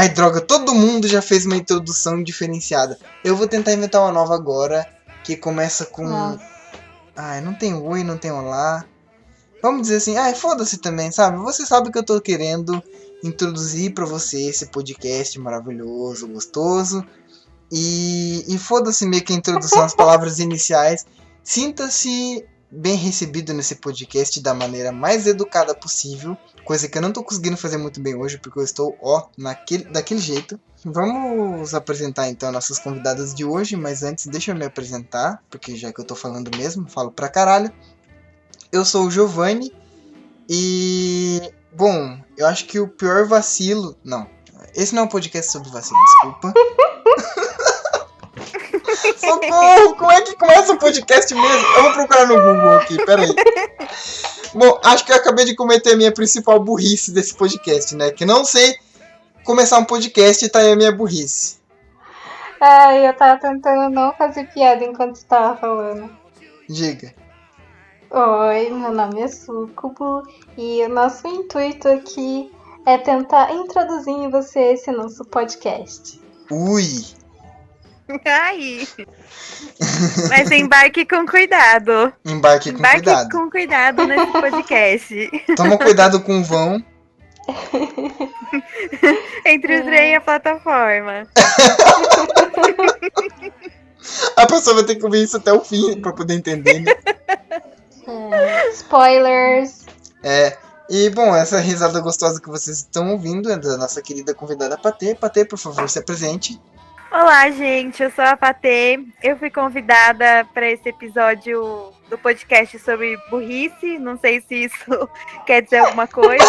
Ai, droga, todo mundo já fez uma introdução diferenciada. Eu vou tentar inventar uma nova agora, que começa com... Ai, não tem oi, não tem olá. Vamos dizer assim, ai, foda-se também, sabe? Você sabe que eu tô querendo introduzir pra você esse podcast maravilhoso, gostoso. E foda-se meio que a introdução, as palavras iniciais. Sinta-se bem recebido nesse podcast da maneira mais educada possível. Coisa que eu não tô conseguindo fazer muito bem hoje, porque eu estou, daquele jeito. Vamos apresentar então nossas convidadas de hoje, mas antes deixa eu me apresentar, porque já que eu tô falando mesmo, falo pra caralho. Eu sou o Giovanni e... Bom, eu acho que o pior vacilo... Não, esse não é um podcast sobre vacilo, desculpa. Socorro, como é que começa o podcast mesmo? Eu vou procurar no Google aqui, peraí. Bom, acho que eu acabei de cometer a minha principal burrice desse podcast, né? Que não sei começar um podcast e tá aí a minha burrice. Ai, eu tava tentando não fazer piada enquanto você tava falando. Diga. Oi, meu nome é Sucubo e o nosso intuito aqui é tentar introduzir em você esse nosso podcast. Ui! Ai! Mas embarque com cuidado. Embarque com cuidado nesse podcast. Toma cuidado com o vão. Entre o trem e a plataforma. A pessoa vai ter que ouvir isso até o fim pra poder entender, né? Spoilers. E bom, essa risada gostosa que vocês estão ouvindo é da nossa querida convidada Patê. Patê, por favor, se apresente. Olá, gente, eu sou a Patê. Eu fui convidada para esse episódio do podcast sobre burrice. Não sei se isso quer dizer alguma coisa.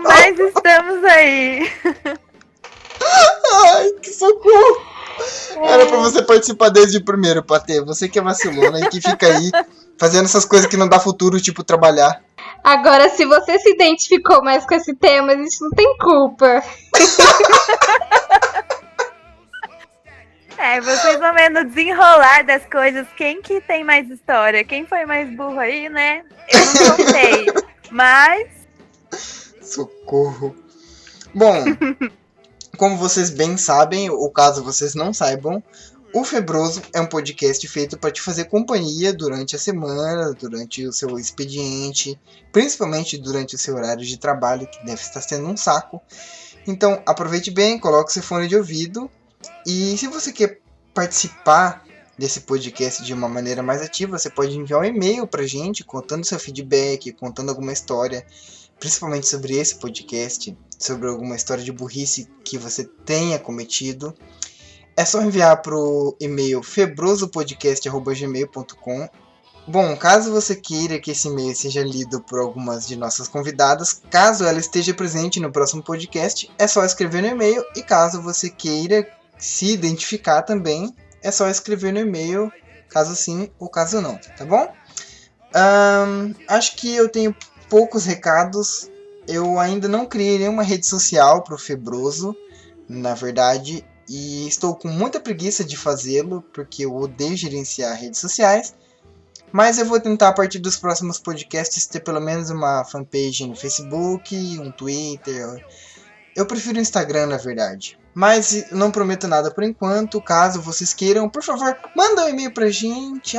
Mas estamos aí. Ai, que socorro! Era pra você participar desde o primeiro, Patê. Você que é vacilona e que fica aí fazendo essas coisas que não dá futuro, tipo trabalhar. Agora, se você se identificou mais com esse tema, a gente não tem culpa. Vocês vão vendo o desenrolar das coisas. Quem que tem mais história? Quem foi mais burro aí, né? Eu não contei. Mas... Socorro. Bom, como vocês bem sabem, ou caso vocês não saibam, o Febroso é um podcast feito para te fazer companhia durante a semana, durante o seu expediente, principalmente durante o seu horário de trabalho, que deve estar sendo um saco. Então, aproveite bem, coloque seu fone de ouvido. E se você quer participar desse podcast de uma maneira mais ativa, você pode enviar um e-mail pra gente, contando seu feedback, contando alguma história, principalmente sobre esse podcast, sobre alguma história de burrice que você tenha cometido. É só enviar pro e-mail febrosopodcast@gmail.com. Bom, caso você queira que esse e-mail seja lido por algumas de nossas convidadas, caso ela esteja presente no próximo podcast, é só escrever no e-mail. E caso você queira se identificar também, é só escrever no e-mail, caso sim ou caso não, tá bom? Acho que eu tenho poucos recados. Eu ainda não criei nenhuma rede social pro Febroso, na verdade, e estou com muita preguiça de fazê-lo, porque eu odeio gerenciar redes sociais. Mas eu vou tentar, a partir dos próximos podcasts, ter pelo menos uma fanpage no Facebook, um Twitter. Eu prefiro o Instagram, na verdade. Mas não prometo nada por enquanto. Caso vocês queiram, por favor, manda um e-mail pra gente.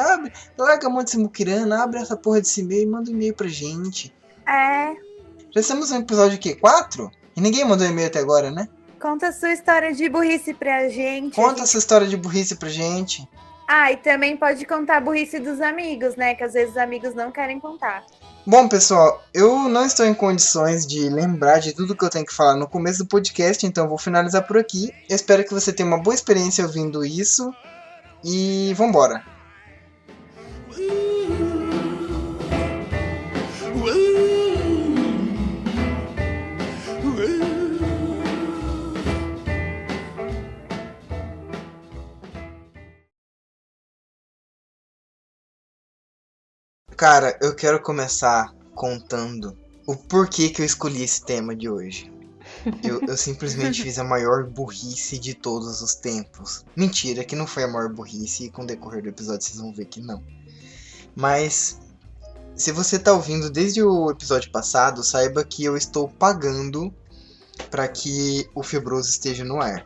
Larga a mão desse muquirana, abre essa porra desse e-mail e manda um e-mail pra gente. Já estamos no episódio 4? E ninguém mandou e-mail até agora, né? Conta a sua história de burrice pra gente. Conta essa história de burrice pra gente. E também pode contar a burrice dos amigos, né? Que às vezes os amigos não querem contar. Bom, pessoal, eu não estou em condições de lembrar de tudo que eu tenho que falar no começo do podcast, então eu vou finalizar por aqui. Eu espero que você tenha uma boa experiência ouvindo isso. E vambora! Cara, eu quero começar contando o porquê que eu escolhi esse tema de hoje. Eu simplesmente fiz a maior burrice de todos os tempos. Mentira, que não foi a maior burrice, e com o decorrer do episódio vocês vão ver que não. Mas se você tá ouvindo desde o episódio passado, saiba que eu estou pagando para que o Febroso esteja no ar.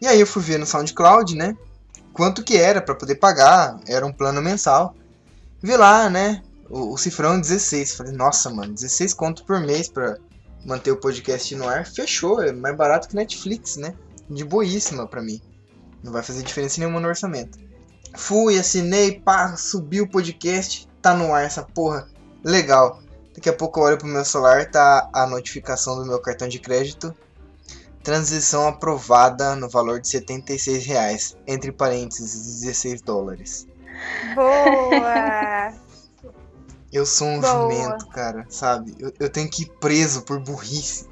E aí eu fui ver no SoundCloud, né? Quanto que era para poder pagar, era um plano mensal. Vi lá, né? O cifrão 16. Falei, nossa, mano, 16 conto por mês pra manter o podcast no ar. Fechou, é mais barato que Netflix, né? De boíssima pra mim. Não vai fazer diferença nenhuma no orçamento. Fui, assinei, pá, subi o podcast. Tá no ar essa porra. Legal. Daqui a pouco eu olho pro meu celular, tá a notificação do meu cartão de crédito. Transição aprovada no valor de R$76. Entre parênteses, $16. Boa! Eu sou um Boa. jumento, cara, sabe? Eu tenho que ir preso por burrice.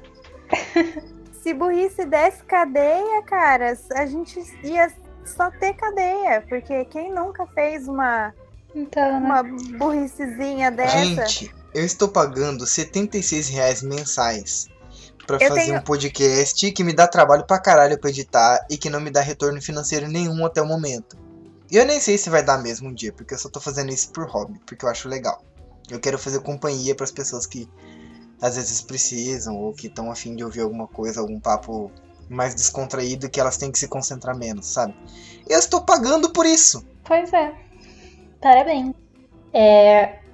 Se burrice desse cadeia, cara, a gente ia só ter cadeia. Porque quem nunca fez uma Então, né? uma burricezinha dessa? Gente, eu estou pagando R$76 mensais pra Eu fazer tenho- um podcast que me dá trabalho pra caralho pra editar e que não me dá retorno financeiro nenhum até o momento. E eu nem sei se vai dar mesmo um dia, porque eu só tô fazendo isso por hobby, porque eu acho legal. Eu quero fazer companhia pras pessoas que às vezes precisam ou que estão a fim de ouvir alguma coisa, algum papo mais descontraído que elas têm que se concentrar menos, sabe? Eu estou pagando por isso. Pois é. Parabéns.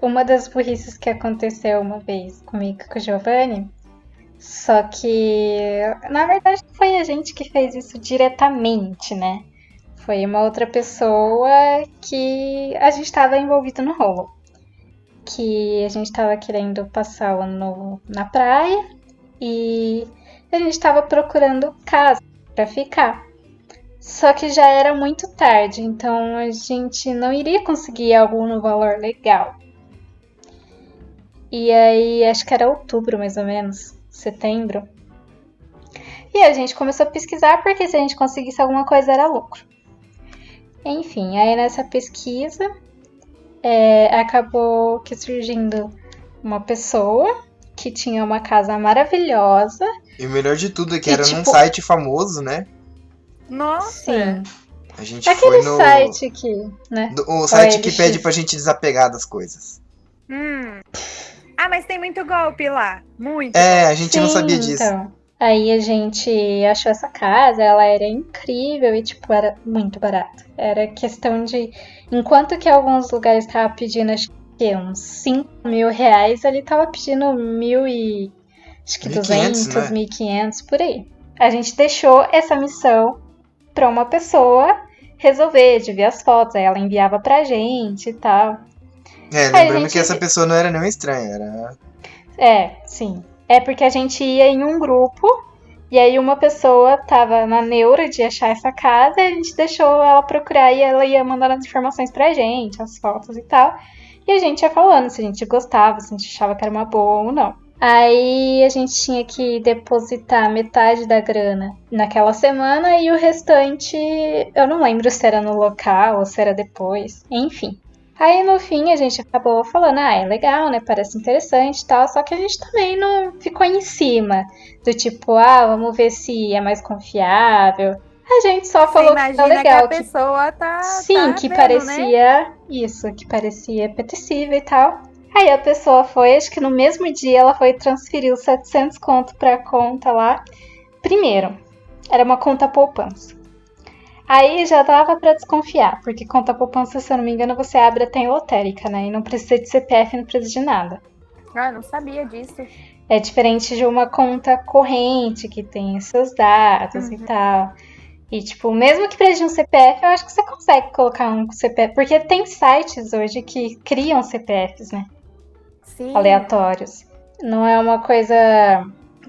Uma das burrices que aconteceu uma vez comigo e com o Giovanni, só que na verdade não foi a gente que fez isso diretamente, né? Foi uma outra pessoa que a gente estava envolvido no rolo. Que a gente estava querendo passar o ano novo na praia e a gente estava procurando casa para ficar. Só que já era muito tarde, então a gente não iria conseguir algo no valor legal. E aí, acho que era outubro mais ou menos, setembro. E a gente começou a pesquisar porque se a gente conseguisse alguma coisa era lucro. Enfim, aí nessa pesquisa acabou que surgindo uma pessoa que tinha uma casa maravilhosa. E o melhor de tudo é que E, era num tipo- site famoso, né? Nossa! Sim, A gente aquele foi no site que, né? o site que OLX. pede pra gente desapegar das coisas. Ah, mas tem muito golpe lá. Muito. É, a gente não Sim, sabia disso. Então. Aí a gente achou essa casa, ela era incrível e, tipo, era muito barato. Era questão de... Enquanto que alguns lugares estavam pedindo, acho que uns 5 mil reais, ele tava pedindo 1.000 e... Acho que 1.500, 200, né? 1.500, por aí. A gente deixou essa missão pra uma pessoa resolver, de ver as fotos. Aí ela enviava pra gente e tal. Lembrando gente- que essa pessoa não era nem estranha, era... Sim. É porque a gente ia em um grupo e aí uma pessoa tava na neura de achar essa casa e a gente deixou ela procurar e ela ia mandando as informações pra gente, as fotos e tal. E a gente ia falando se a gente gostava, se a gente achava que era uma boa ou não. Aí a gente tinha que depositar metade da grana naquela semana e o restante, eu não lembro se era no local ou se era depois, enfim. Aí no fim a gente acabou falando, é legal, né? Parece interessante e tal, só que a gente também não ficou em cima do tipo, vamos ver se é mais confiável. A gente só Você falou que era imagina legal. que a pessoa tá. Sim, tá que vendo, parecia né? isso, que parecia apetecível e tal. Aí a pessoa foi, acho que no mesmo dia ela foi transferir os 700 conto pra conta lá. Primeiro, era uma conta poupança. Aí já dava pra desconfiar, porque conta poupança, se eu não me engano, você abre até em lotérica, né? E não precisa de CPF, não precisa de nada. Ah, não sabia disso. É diferente de uma conta corrente, que tem seus dados e tal. E, tipo, mesmo que precise de um CPF, eu acho que você consegue colocar um CPF. Porque tem sites hoje que criam CPFs, né? Sim. Aleatórios. Não é uma coisa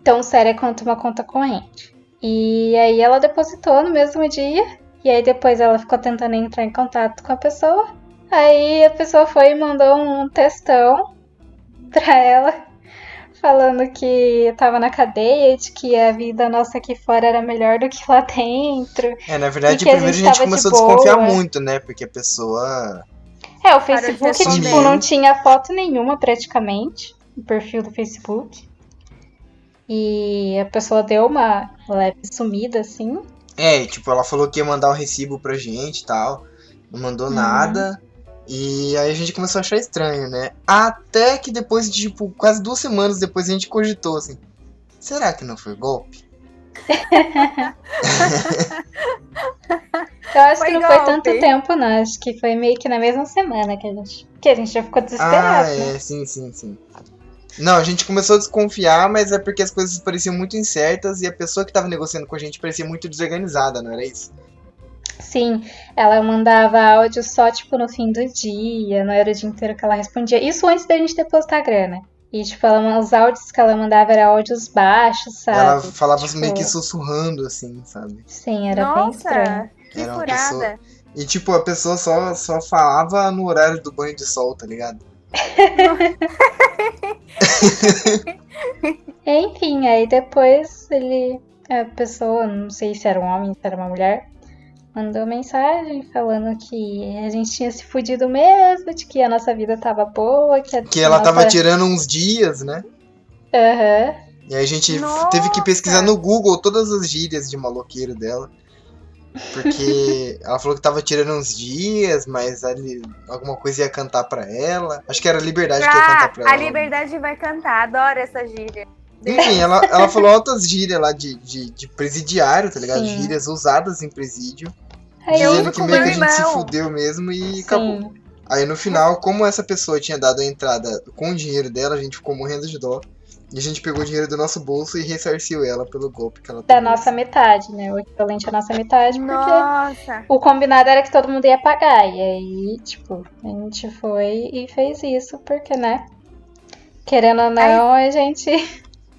tão séria quanto uma conta corrente. E aí ela depositou no mesmo dia. E aí depois ela ficou tentando entrar em contato com a pessoa. Aí a pessoa foi e mandou um textão pra ela, falando que tava na cadeia, de que a vida nossa aqui fora era melhor do que lá dentro. Na verdade, E que a primeiro a gente gente tava começou a de desconfiar boa. muito, né? Porque a pessoa... O Facebook, de tipo, não tinha foto nenhuma praticamente, no perfil do Facebook. E a pessoa deu uma leve sumida, assim. Tipo, ela falou que ia mandar o recibo pra gente e tal. Não mandou nada. E aí a gente começou a achar estranho, né? Até que depois de, tipo, quase 2 semanas depois a gente cogitou, assim, será que não foi golpe? Eu acho Foi que não foi tanto golpe. tempo, não. Acho que foi meio que na mesma semana que a gente já ficou desesperado, né? Sim. Não, a gente começou a desconfiar, mas é porque as coisas pareciam muito incertas e a pessoa que tava negociando com a gente parecia muito desorganizada, não era isso? Sim, ela mandava áudio só, tipo, no fim do dia, não era o dia inteiro que ela respondia. Isso antes da gente depositar a grana. E, tipo, os áudios que ela mandava eram áudios baixos, sabe? Ela falava Tipo, meio que sussurrando, assim, sabe? sim, era bem estranho. Nossa, que Era uma furada. pessoa... E, tipo, a pessoa só falava no horário do banho de sol, tá ligado? Enfim, aí depois a pessoa, não sei se era um homem, se era uma mulher, mandou mensagem falando que a gente tinha se fudido mesmo, de que a nossa vida tava boa, Que ela tava tirando uns dias, né? Aham. E aí a gente Nossa! teve que pesquisar no Google todas as gírias de maloqueiro dela. Porque ela falou que tava tirando uns dias, mas ali alguma coisa ia cantar pra ela. Acho que era a Liberdade que ia cantar pra ela. A Liberdade vai cantar, adoro essa gíria. Enfim, ela falou altas gírias lá de presidiário, tá ligado? Sim. Gírias usadas em presídio. Aí, Dizendo uso que com meio que a meu gente se irmão. fudeu mesmo e acabou. sim. Aí no final, como essa pessoa tinha dado a entrada com o dinheiro dela, a gente ficou morrendo de dó. E a gente pegou o dinheiro do nosso bolso e ressarciu ela pelo golpe que ela Da tomou. nossa metade, né? O equivalente à nossa metade, porque Nossa, o combinado era que todo mundo ia pagar. E aí, tipo, a gente foi e fez isso, porque, né? Querendo ou não, a gente.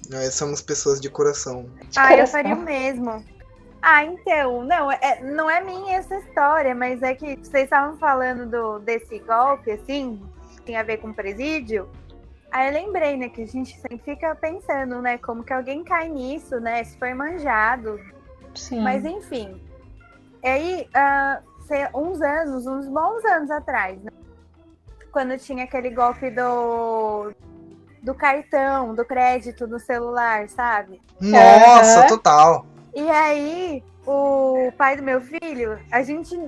Nós somos pessoas de coração. eu coração. faria o mesmo. Então, não é minha essa história, mas é que vocês estavam falando desse golpe, assim, que tem a ver com presídio. Aí eu lembrei, né, que a gente sempre fica pensando, né, como que alguém cai nisso, né, se for manjado. Sim. Mas enfim. Aí, uns bons anos atrás, né, quando tinha aquele golpe do cartão, do crédito no celular, sabe? Nossa, Aham. total. E aí, o pai do meu filho, a gente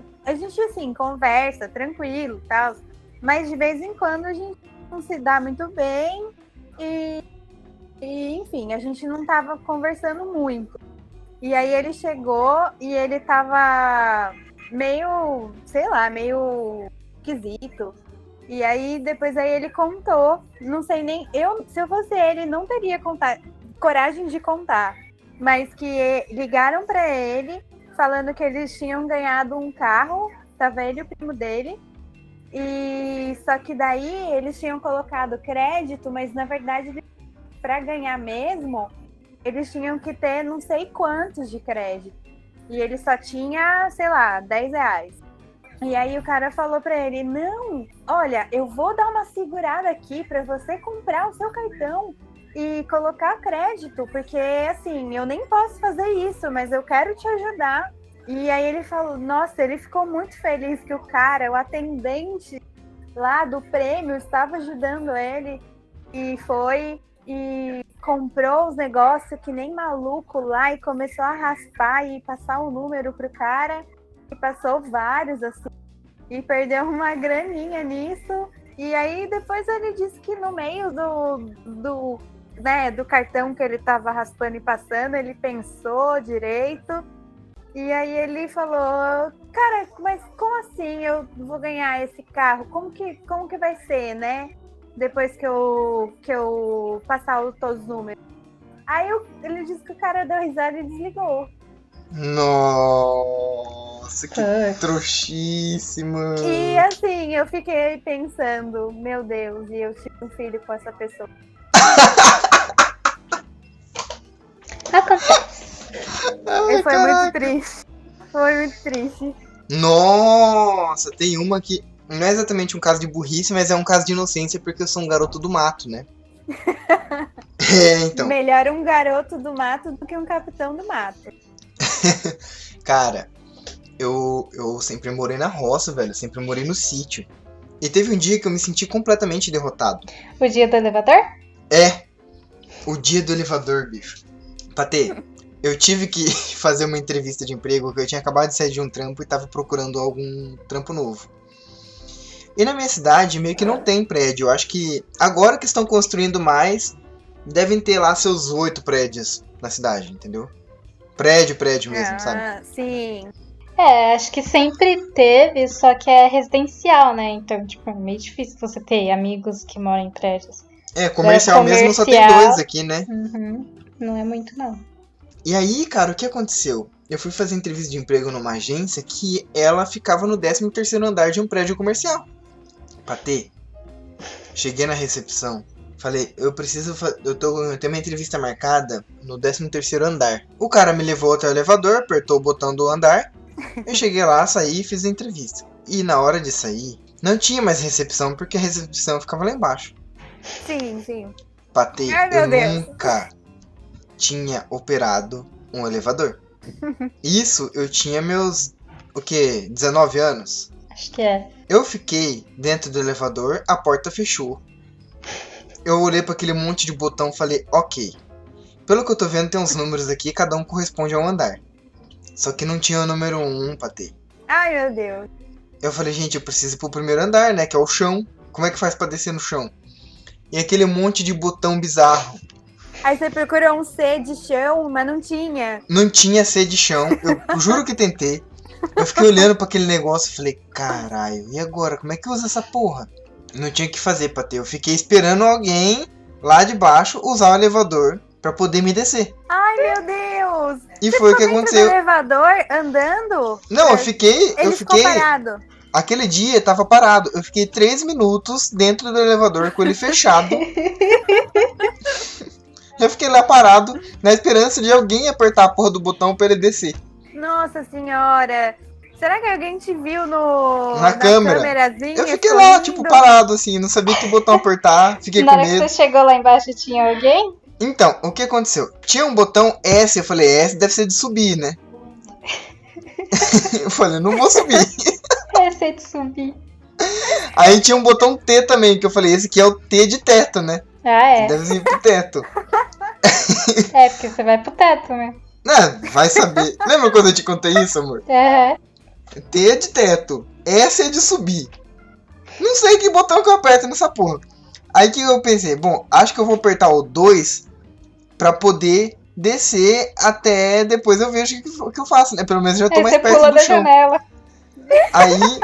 assim, conversa, tranquilo e tal. Mas de vez em quando a gente não se dá muito bem. E enfim, a gente não tava conversando muito. E aí ele chegou e ele tava meio, sei lá, meio esquisito. E aí depois ele contou, não sei nem, se eu fosse ele, não teria coragem de contar. Mas que ligaram pra ele falando que eles tinham ganhado um carro, tava ele e o primo dele. E só que daí eles tinham colocado crédito, mas na verdade para ganhar mesmo, eles tinham que ter não sei quantos de crédito. E ele só tinha, sei lá, R$10. E aí o cara falou pra ele, não, olha, eu vou dar uma segurada aqui pra você comprar o seu cartão e colocar crédito, porque assim, eu nem posso fazer isso, mas eu quero te ajudar. E aí ele falou, nossa, ele ficou muito feliz que o atendente lá do prêmio estava ajudando ele e foi e comprou os negócios que nem maluco lá e começou a raspar e passar um número pro cara e passou vários assim e perdeu uma graninha nisso. E aí depois ele disse que no meio do cartão que ele tava raspando e passando, ele pensou direito. E aí ele falou, cara, mas como assim eu vou ganhar esse carro? Como que vai ser, né? Depois que eu passar todos os números. Aí ele disse que o cara deu risada e desligou. Nossa, que trouxíssima. E assim, eu fiquei pensando, meu Deus, e eu tive um filho com essa pessoa. Acontece. Foi muito triste. Foi muito triste. Nossa, tem uma que não é exatamente um caso de burrice, mas é um caso de inocência porque eu sou um garoto do mato, né? Então. Melhor um garoto do mato do que um capitão do mato. Cara, eu sempre morei na roça, velho. Sempre morei no sítio. E teve um dia que eu me senti completamente derrotado. O dia do elevador? O dia do elevador, bicho. Patê, eu tive que fazer uma entrevista de emprego, que eu tinha acabado de sair de um trampo e tava procurando algum trampo novo. E na minha cidade meio que não tem prédio. Eu acho que agora que estão construindo mais, devem ter lá seus 8 prédios na cidade, entendeu? Prédio mesmo, sabe? Sim. Acho que sempre teve, só que é residencial, né? Então, tipo, é meio difícil você ter amigos que moram em prédios. Comercial mesmo só tem 2 aqui, né? Uhum. Não é muito, não. E aí, cara, o que aconteceu? Eu fui fazer entrevista de emprego numa agência que ela ficava no 13º andar de um prédio comercial. Patê, cheguei na recepção, falei, eu tenho uma entrevista marcada no 13º andar. O cara me levou até o elevador, apertou o botão do andar, eu cheguei lá, saí e fiz a entrevista. E na hora de sair, não tinha mais recepção, porque a recepção ficava lá embaixo. Sim. Patê, Ai, meu eu Deus. nunca tinha operado um elevador. Isso, eu tinha meus, 19 anos? Acho que é. Eu fiquei dentro do elevador, a porta fechou. Eu olhei para aquele monte de botão e falei, ok. Pelo que eu tô vendo, tem uns números aqui, cada um corresponde a um andar. Só que não tinha o número 1, Patê. Ai, meu Deus. Eu falei, gente, eu preciso ir pro primeiro andar, né, que é o chão. Como é que faz pra descer no chão? E aquele monte de botão bizarro. Aí você procurou um C de chão, mas não tinha. Não tinha C de chão, eu juro que tentei. Eu fiquei olhando pra aquele negócio e falei, caralho, e agora? Como é que usa essa porra? Não tinha o que fazer, Patê. Eu fiquei esperando alguém lá de baixo usar o elevador pra poder me descer. Ai, meu Deus. E foi o que aconteceu. No elevador, andando? Não, eu fiquei... Ele ficou parado. Aquele dia tava parado. Eu fiquei 3 minutos dentro do elevador com ele fechado. Eu fiquei lá parado, na esperança de alguém apertar a porra do botão pra ele descer. Nossa senhora. Será que alguém te viu na câmera? câmerazinha? Eu fiquei lá, tipo, parado, assim, não sabia que botão apertar, fiquei com Na hora medo. que você chegou lá embaixo, tinha alguém? Então, o que aconteceu? Tinha um botão S, eu falei, S deve ser de subir, né? Eu falei, não vou subir. Esse é de subir. Aí tinha um botão T também, que eu falei, esse aqui é o T de teto, né? Ah, é. Deve ir pro teto. É, porque você vai pro teto, né? Vai saber. Lembra quando eu te contei isso, amor? T é de teto, S é de subir. Não sei que botão que eu aperto nessa porra. Aí que eu pensei, bom, acho que eu vou apertar o 2 pra poder descer até depois eu vejo o que eu faço, né? Pelo menos já tô mais você perto pula do da chão. janela. Aí,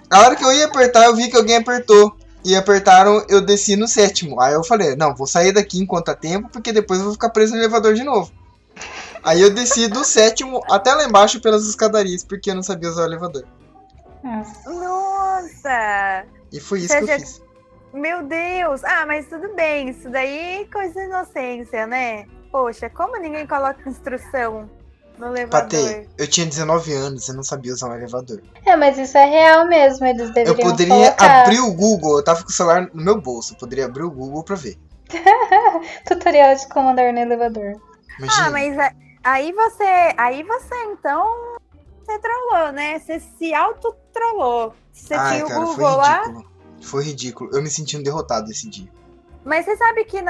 a hora que eu ia apertar, eu vi que alguém apertou. E apertaram, eu desci no 7º. Aí eu falei, não, vou sair daqui enquanto há tempo, porque depois eu vou ficar preso no elevador de novo. Aí eu desci do 7º até lá embaixo pelas escadarias, porque eu não sabia usar o elevador. Nossa! E foi isso que eu fiz. Meu Deus! Ah, mas tudo bem, isso daí é coisa de inocência, né? Poxa, como ninguém coloca instrução no elevador? Patê, eu tinha 19 anos, eu não sabia usar um elevador. Mas isso é real mesmo, eles deveriam Eu poderia colocar. abrir o Google, eu tava com o celular no meu bolso, eu poderia abrir o Google pra ver. Tutorial de como andar no elevador. Imagina. Ah, mas aí você então, você trollou, né? Você se auto-trollou. Você tinha o cara, Google foi lá. ridículo. Foi ridículo. Eu me senti um derrotado esse dia. Mas você sabe que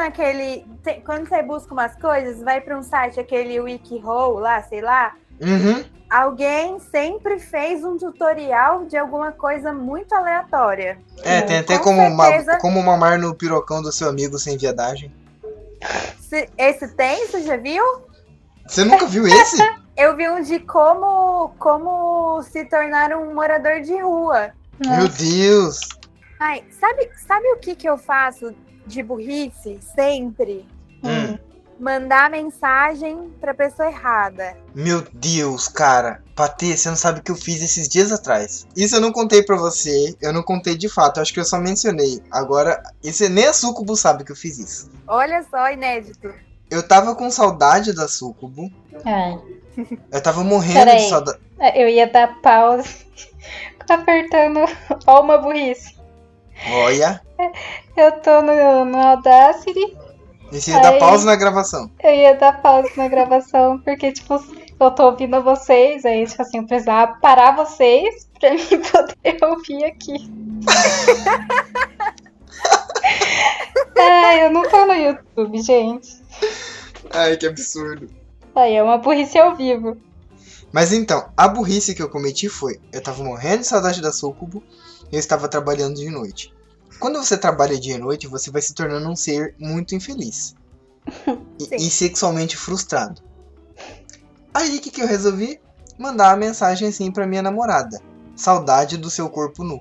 quando você busca umas coisas, vai pra um site, aquele WikiHow lá, sei lá, Uhum. alguém sempre fez um tutorial de alguma coisa muito aleatória. Tem até Com certeza. como mamar no pirocão do seu amigo sem viadagem. Esse tem, você já viu? Você nunca viu esse? Eu vi um de como se tornar um morador de rua. Meu Deus! Ai, sabe o que eu faço de burrice sempre? Mandar mensagem pra pessoa errada. Meu Deus, cara. Patê, você não sabe o que eu fiz esses dias atrás. Isso eu não contei pra você. Eu não contei de fato. Acho que eu só mencionei. Agora, nem a Sucubo sabe que eu fiz isso. Olha só, inédito. Eu tava com saudade da Sucubo. Ai. Eu tava morrendo de saudade. Eu ia dar pausa. Apertando. Ó, uma burrice. Olha. Eu tô no Audacity. E você ia dar pausa na gravação. Eu ia dar pausa na gravação, porque, tipo, eu tô ouvindo vocês, aí, tipo assim, eu precisava parar vocês pra mim poder ouvir aqui. Eu não tô no YouTube, gente. Ai, que absurdo. Aí é uma burrice ao vivo. Mas então, a burrice que eu cometi foi... Eu tava morrendo de saudade da Sucubo. eu estava trabalhando de noite. Quando você trabalha de noite, você vai se tornando um ser muito infeliz. E sexualmente frustrado. Aí, o que eu resolvi? Mandar uma mensagem assim pra minha namorada. Saudade do seu corpo nu.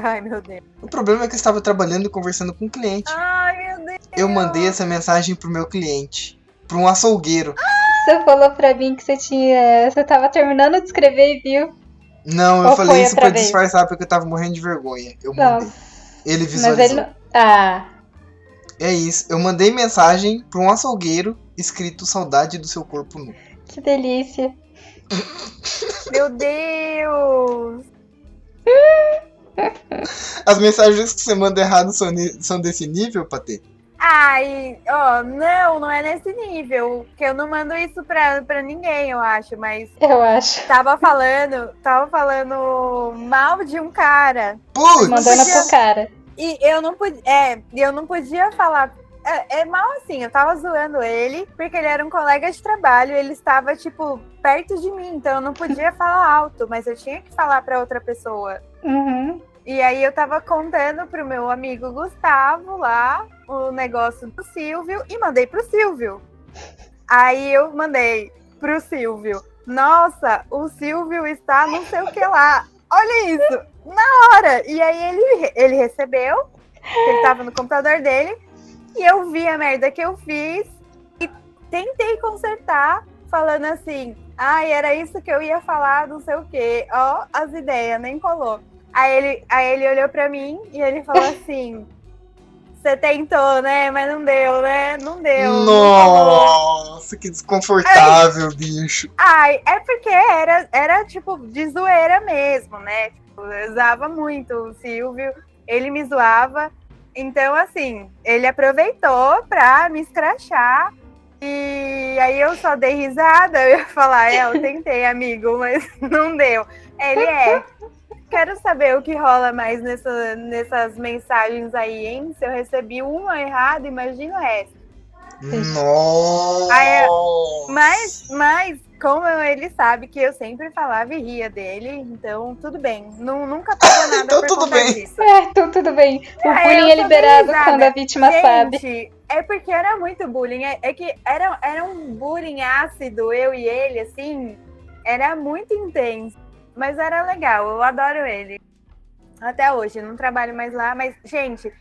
Ai, meu Deus. O problema é que eu estava trabalhando e conversando com um cliente. Ai, meu Deus. Eu mandei essa mensagem pro meu cliente. Pra um açougueiro. Você falou pra mim que você tava terminando de escrever e viu. Não, eu Ou falei foi isso outra pra vez? disfarçar porque eu tava morrendo de vergonha. Eu mandei. Nossa. Ele Mas visualizou. ele não... Ah, É isso. Eu mandei mensagem pra um açougueiro escrito saudade do seu corpo nu. que delícia. Meu Deus. As mensagens que você manda errado são desse nível, Patê? Ai, ó, não é nesse nível. Que eu não mando isso pra ninguém, eu acho, mas Eu acho. tava falando mal de um cara. Putz! Mandando podia- pro cara. E eu não podia falar. É mal assim, eu tava zoando ele, porque ele era um colega de trabalho, ele estava, tipo, perto de mim, então eu não podia falar alto, mas eu tinha que falar pra outra pessoa. Uhum. E aí eu tava contando pro meu amigo Gustavo lá o negócio do Silvio e mandei pro Silvio. Aí eu mandei pro Silvio. Nossa, o Silvio está não sei o que lá. Olha isso, na hora. E aí ele recebeu, ele tava no computador dele, e eu vi a merda que eu fiz e tentei consertar, falando assim, ai, era isso que eu ia falar, não sei o que. Ó, as ideias, nem colou. Aí ele olhou pra mim e ele falou assim, você tentou, né? Mas não deu, né? Não deu. Nossa, que desconfortável, bicho. Ai, é porque era tipo de zoeira mesmo, né? Tipo, eu usava muito o Silvio, ele me zoava. Então, assim, ele aproveitou pra me escrachar. E aí eu só dei risada, eu ia falar, eu tentei, amigo, mas não deu. Ele quero saber o que rola mais nessas mensagens aí, hein? Se eu recebi uma errada, imagina o resto. Nossa! Mas como ele sabe que eu sempre falava e ria dele, então tudo bem. Nunca pega nada Então por tudo conta bem. disso. Então tudo bem. O É, bullying eu é só liberado dei risada. quando a vítima sabe. Gente, é porque era muito bullying. É que era um bullying ácido, eu e ele, assim. Era muito intenso. Mas era legal, eu adoro ele. Até hoje, não trabalho mais lá. Mas, gente,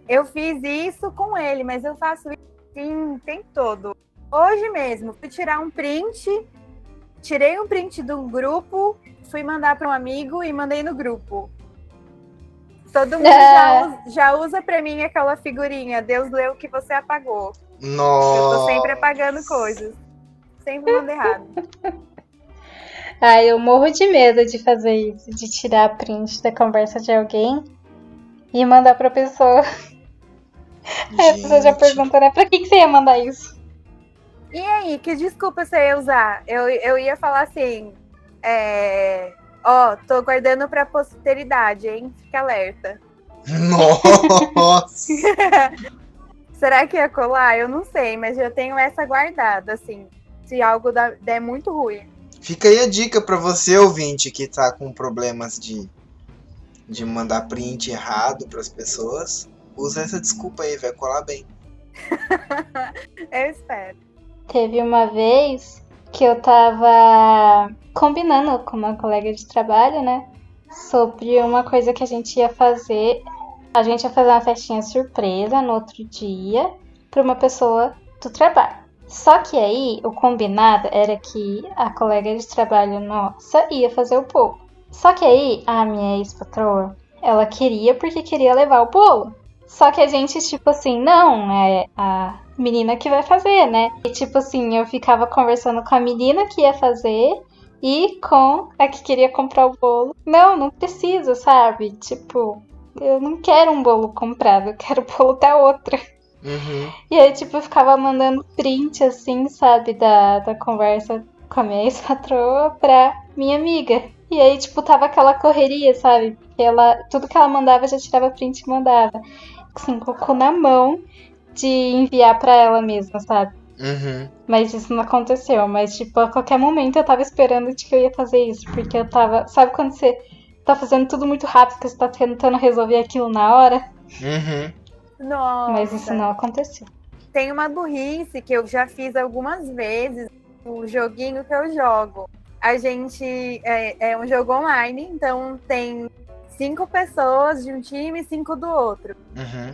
eu fiz isso com ele, mas eu faço isso sim, o tempo todo. Hoje mesmo, fui tirar um print, tirei um print de um grupo, fui mandar para um amigo e mandei no grupo. Todo mundo já usa pra mim aquela figurinha, Deus leu o que você apagou. Nossa! Eu tô sempre apagando coisas. Sempre mando errado. Eu morro de medo de fazer isso, de tirar print da conversa de alguém e mandar pra pessoa. Aí a pessoa já pergunta, né? Pra que você ia mandar isso? E aí, que desculpa você ia usar? Eu ia falar assim, tô guardando pra posteridade, hein? Fica alerta. Nossa! Será que ia colar? Eu não sei, mas eu tenho essa guardada, assim, se algo der muito ruim. Fica aí a dica pra você, ouvinte, que tá com problemas de mandar print errado pras pessoas. Usa essa desculpa aí, vai colar bem. Eu espero. Teve uma vez que eu tava combinando com uma colega de trabalho, né? Sobre uma coisa que a gente ia fazer. A gente ia fazer uma festinha surpresa no outro dia pra uma pessoa do trabalho. Só que aí, o combinado era que a colega de trabalho nossa ia fazer o bolo. Só que aí, a minha ex-patroa, ela queria porque queria levar o bolo. Só que a gente, tipo assim, não, é a menina que vai fazer, né? E tipo assim, eu ficava conversando com a menina que ia fazer e com a que queria comprar o bolo. Não precisa, sabe? Tipo, eu não quero um bolo comprado, eu quero o bolo da outra. Uhum. E aí, tipo, eu ficava mandando print, assim, sabe, da conversa com a minha ex-patroa pra minha amiga. E aí, tipo, tava aquela correria, sabe? Porque tudo que ela mandava, já tirava print e mandava. Assim, colocou na mão de enviar pra ela mesma, sabe? Uhum. Mas isso não aconteceu. Mas, tipo, a qualquer momento eu tava esperando de que eu ia fazer isso. Porque eu tava... Sabe quando você tá fazendo tudo muito rápido, porque você tá tentando resolver aquilo na hora. Nossa. Mas isso não aconteceu. Tem uma burrice que eu já fiz algumas vezes no joguinho que eu jogo. A gente é um jogo online, então tem 5 pessoas de um time e 5 do outro.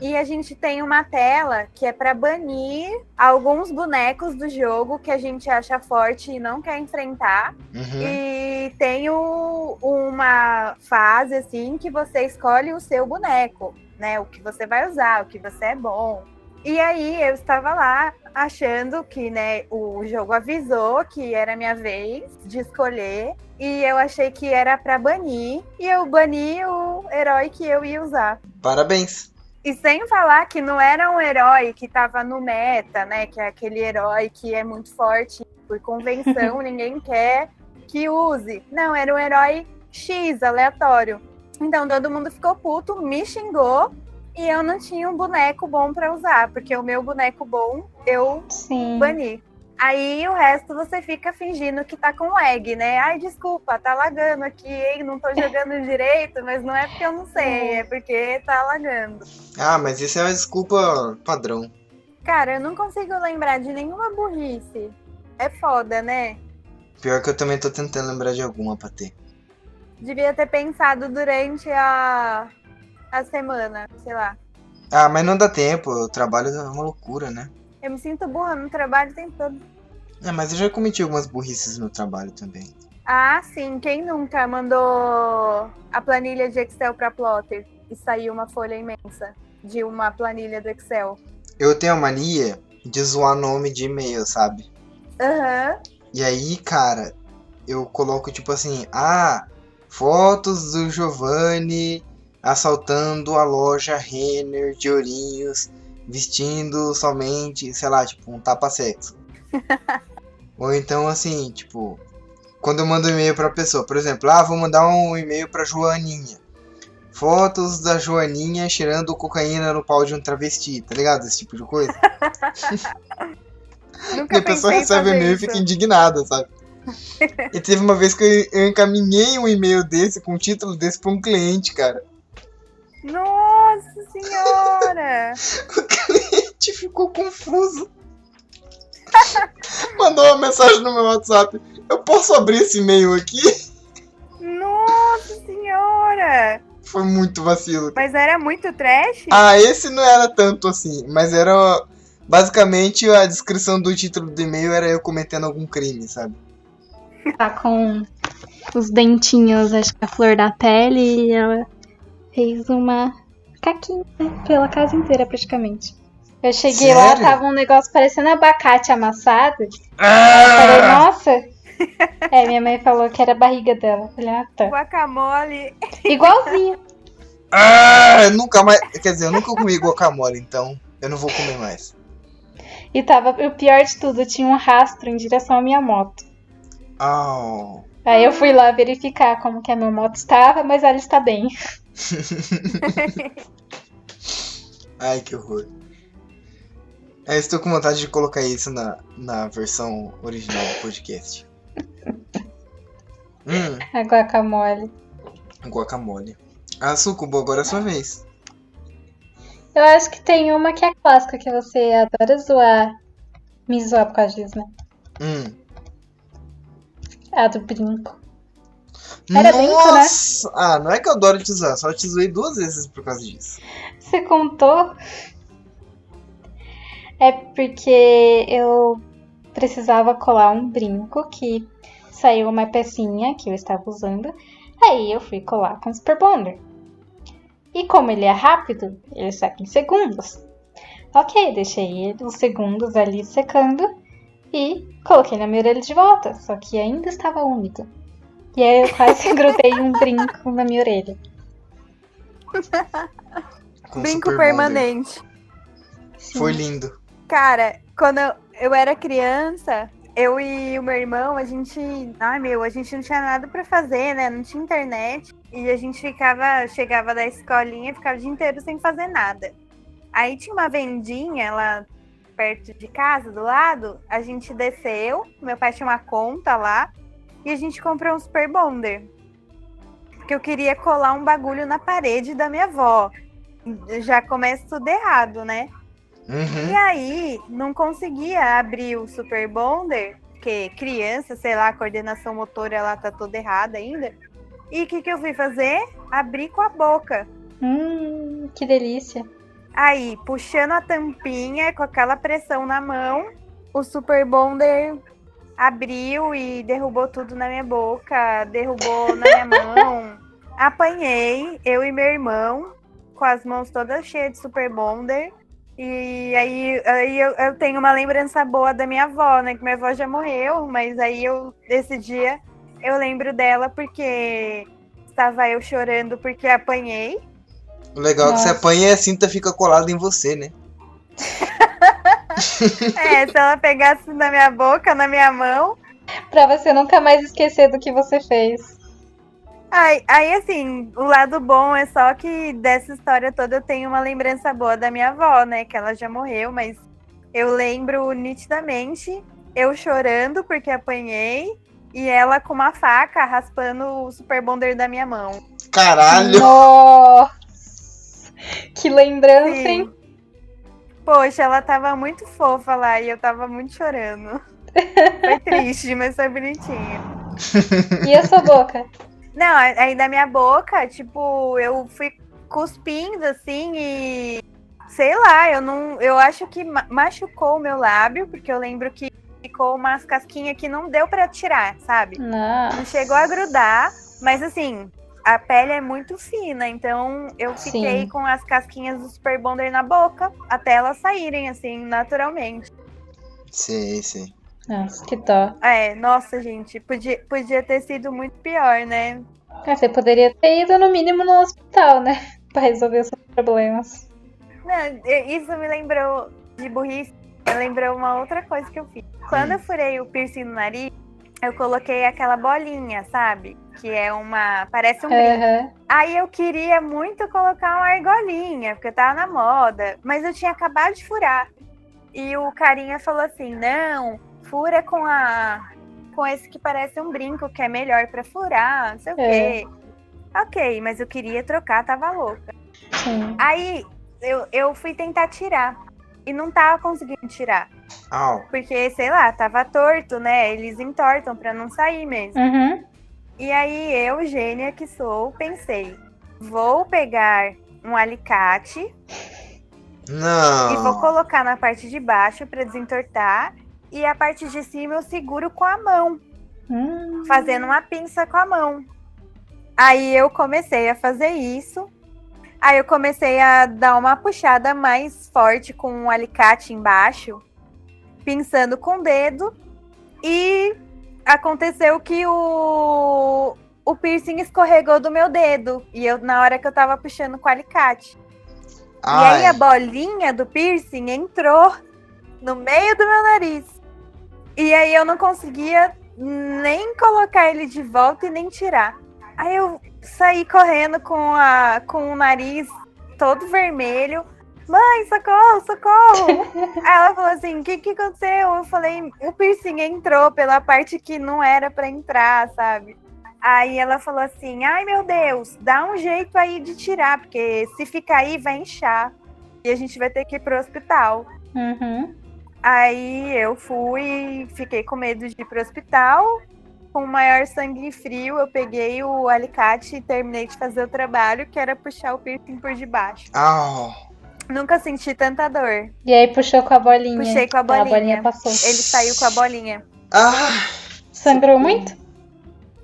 E a gente tem uma tela que é para banir alguns bonecos do jogo que a gente acha forte e não quer enfrentar. E tem uma fase assim que você escolhe o seu boneco, né? O que você vai usar, o que você é bom. E aí eu estava lá achando que, né, o jogo avisou que era minha vez de escolher. E eu achei que era pra banir. E eu bani o herói que eu ia usar. Parabéns. E sem falar que não era um herói que tava no meta, né? Que é aquele herói que é muito forte por convenção, ninguém quer que use. Não, era um herói X, aleatório. Então todo mundo ficou puto, me xingou. E eu não tinha um boneco bom pra usar, porque o meu boneco bom eu bani. Aí o resto você fica fingindo que tá com lag, né? Ai, desculpa, tá lagando aqui, hein? Não tô jogando direito, mas não é porque eu não sei, é porque tá lagando. Ah, mas isso é uma desculpa padrão. Cara, eu não consigo lembrar de nenhuma burrice. É foda, né? Pior que eu também tô tentando lembrar de alguma pra ter. Devia ter pensado durante a semana, sei lá. Ah, mas não dá tempo, o trabalho é uma loucura, né? Eu me sinto burra no trabalho o tempo todo. É, mas eu já cometi algumas burrices no trabalho também. Ah, sim. Quem nunca mandou a planilha de Excel pra Plotter e saiu uma folha imensa de uma planilha do Excel? Eu tenho a mania de zoar nome de e-mail, sabe? E aí, cara, eu coloco tipo assim, fotos do Giovanni assaltando a loja Renner de Ourinhos, vestindo somente, sei lá, tipo, um tapa-sexo. Ou então, assim, tipo, quando eu mando um e-mail pra pessoa, por exemplo, vou mandar um e-mail pra Joaninha. Fotos da Joaninha cheirando cocaína no pau de um travesti, tá ligado? Esse tipo de coisa. Nunca E a pessoa pensei em recebe o fazer e-mail e isso. fica indignada, sabe? E teve uma vez que eu encaminhei um e-mail desse, com um título desse, pra um cliente, cara. Nossa senhora! O cliente ficou confuso. Mandou uma mensagem no meu WhatsApp. Eu posso abrir esse e-mail aqui? Nossa senhora! Foi muito vacilo. Mas era muito trash? Esse não era tanto assim, mas era basicamente a descrição do título do e-mail era eu cometendo algum crime, sabe? Tá com os dentinhos, acho que a flor da pele, e ela fez uma caquinha pela casa inteira praticamente. Eu cheguei lá, Sério? tava um negócio parecendo abacate amassado. Aí eu falei, nossa. Minha mãe falou que era a barriga dela. Eu falei, tá. Guacamole. Igualzinho. Nunca mais. Quer dizer, eu nunca comi guacamole, então eu não vou comer mais. E o pior de tudo, tinha um rastro em direção à minha moto. Aí eu fui lá verificar como que a minha moto estava, mas ela está bem. Ai, que horror. Estou com vontade de colocar isso na versão original do podcast. A guacamole. Guacamole. Sucubo, agora é a sua vez. Eu acho que tem uma que é clássica, que você adora zoar. Me zoar por causa disso, né? A do brinco. Era brinco, né? Não é que eu adoro te zoar, só te zoei 2 vezes por causa disso. Você contou? É porque eu precisava colar um brinco que saiu uma pecinha que eu estava usando. Aí eu fui colar com o Super Bonder. E como ele é rápido, ele seca em segundos. Ok, deixei uns segundos ali secando e coloquei na minha orelha de volta. Só que ainda estava úmido. E aí eu quase grudei um brinco na minha orelha. Com Brinco Super permanente. Bonder. Foi lindo. Cara, quando eu era criança, eu e o meu irmão, a gente não tinha nada pra fazer, né? Não tinha internet. E a gente chegava da escolinha e ficava o dia inteiro sem fazer nada. Aí tinha uma vendinha lá perto de casa, do lado. A gente desceu, meu pai tinha uma conta lá. E a gente comprou um Super Bonder. porque eu queria colar um bagulho na parede da minha avó. Já começa tudo errado, né? E aí, não conseguia abrir o Super Bonder, porque criança, sei lá, a coordenação motora, ela tá toda errada ainda. E o que eu fui fazer? Abrir com a boca. Que delícia. Aí, puxando a tampinha, com aquela pressão na mão, o Super Bonder abriu e derrubou tudo na minha boca, derrubou na minha mão. Apanhei, eu e meu irmão, com as mãos todas cheias de Super Bonder. E aí eu tenho uma lembrança boa da minha avó, né? Que minha avó já morreu, mas aí esse dia eu lembro dela porque estava eu chorando porque apanhei. O legal é que você apanha e a cinta fica colada em você, né? Se ela pegasse na minha boca, na minha mão. Pra você nunca mais esquecer do que você fez. Aí, assim, o lado bom é só que dessa história toda eu tenho uma lembrança boa da minha avó, né? Que ela já morreu, mas eu lembro nitidamente eu chorando porque apanhei e ela com uma faca raspando o Super Bonder da minha mão. Caralho! Nossa! Que lembrança, Sim. hein? Poxa, ela tava muito fofa lá e eu tava muito chorando. Foi triste, mas foi bonitinho. E a sua boca? Não, aí da minha boca, tipo, eu fui cuspindo assim e sei lá, eu acho que machucou o meu lábio, porque eu lembro que ficou umas casquinhas que não deu pra tirar, sabe? Nossa. Não chegou a grudar, mas assim, a pele é muito fina, então eu fiquei Sim. com as casquinhas do Super Bonder na boca até elas saírem assim, naturalmente. Sim. Nossa, que dó. Nossa, gente, podia ter sido muito pior, né? Você poderia ter ido no mínimo no hospital, né? Pra resolver os seus problemas. Não, isso me lembrou de burrice, me lembrou uma outra coisa que eu fiz. Quando eu furei o piercing no nariz, eu coloquei aquela bolinha, sabe? Que é parece um brinco. Aí eu queria muito colocar uma argolinha, porque tava na moda, mas eu tinha acabado de furar. E o carinha falou assim, não, fura com esse que parece um brinco, que é melhor pra furar, não sei o quê. Ok, mas eu queria trocar, tava louca. Sim. Aí eu fui tentar tirar e não tava conseguindo tirar. Porque, sei lá, tava torto, né? Eles entortam pra não sair mesmo. E aí eu, gênia que sou, pensei, vou pegar um alicate e vou colocar na parte de baixo pra desentortar e a parte de cima eu seguro com a mão, fazendo uma pinça com a mão. Aí eu comecei a fazer isso. Aí eu comecei a dar uma puxada mais forte com um alicate embaixo, pinçando com o dedo. E aconteceu que o piercing escorregou do meu dedo. E na hora que eu tava puxando com o alicate. E aí a bolinha do piercing entrou no meio do meu nariz. E aí eu não conseguia nem colocar ele de volta e nem tirar. Aí eu saí correndo com o nariz todo vermelho. Mãe, socorro, socorro! Aí ela falou assim, o que aconteceu? Eu falei, o piercing entrou pela parte que não era pra entrar, sabe? Aí ela falou assim, ai meu Deus, dá um jeito aí de tirar, porque se ficar aí vai inchar. E a gente vai ter que ir pro hospital. Aí eu fui, fiquei com medo de ir pro hospital. Com o maior sangue frio, eu peguei o alicate e terminei de fazer o trabalho, que era puxar o piercing por debaixo. Nunca senti tanta dor. E aí puxou com a bolinha. Puxei com a bolinha. A bolinha passou. Ele saiu com a bolinha. Sangrou muito?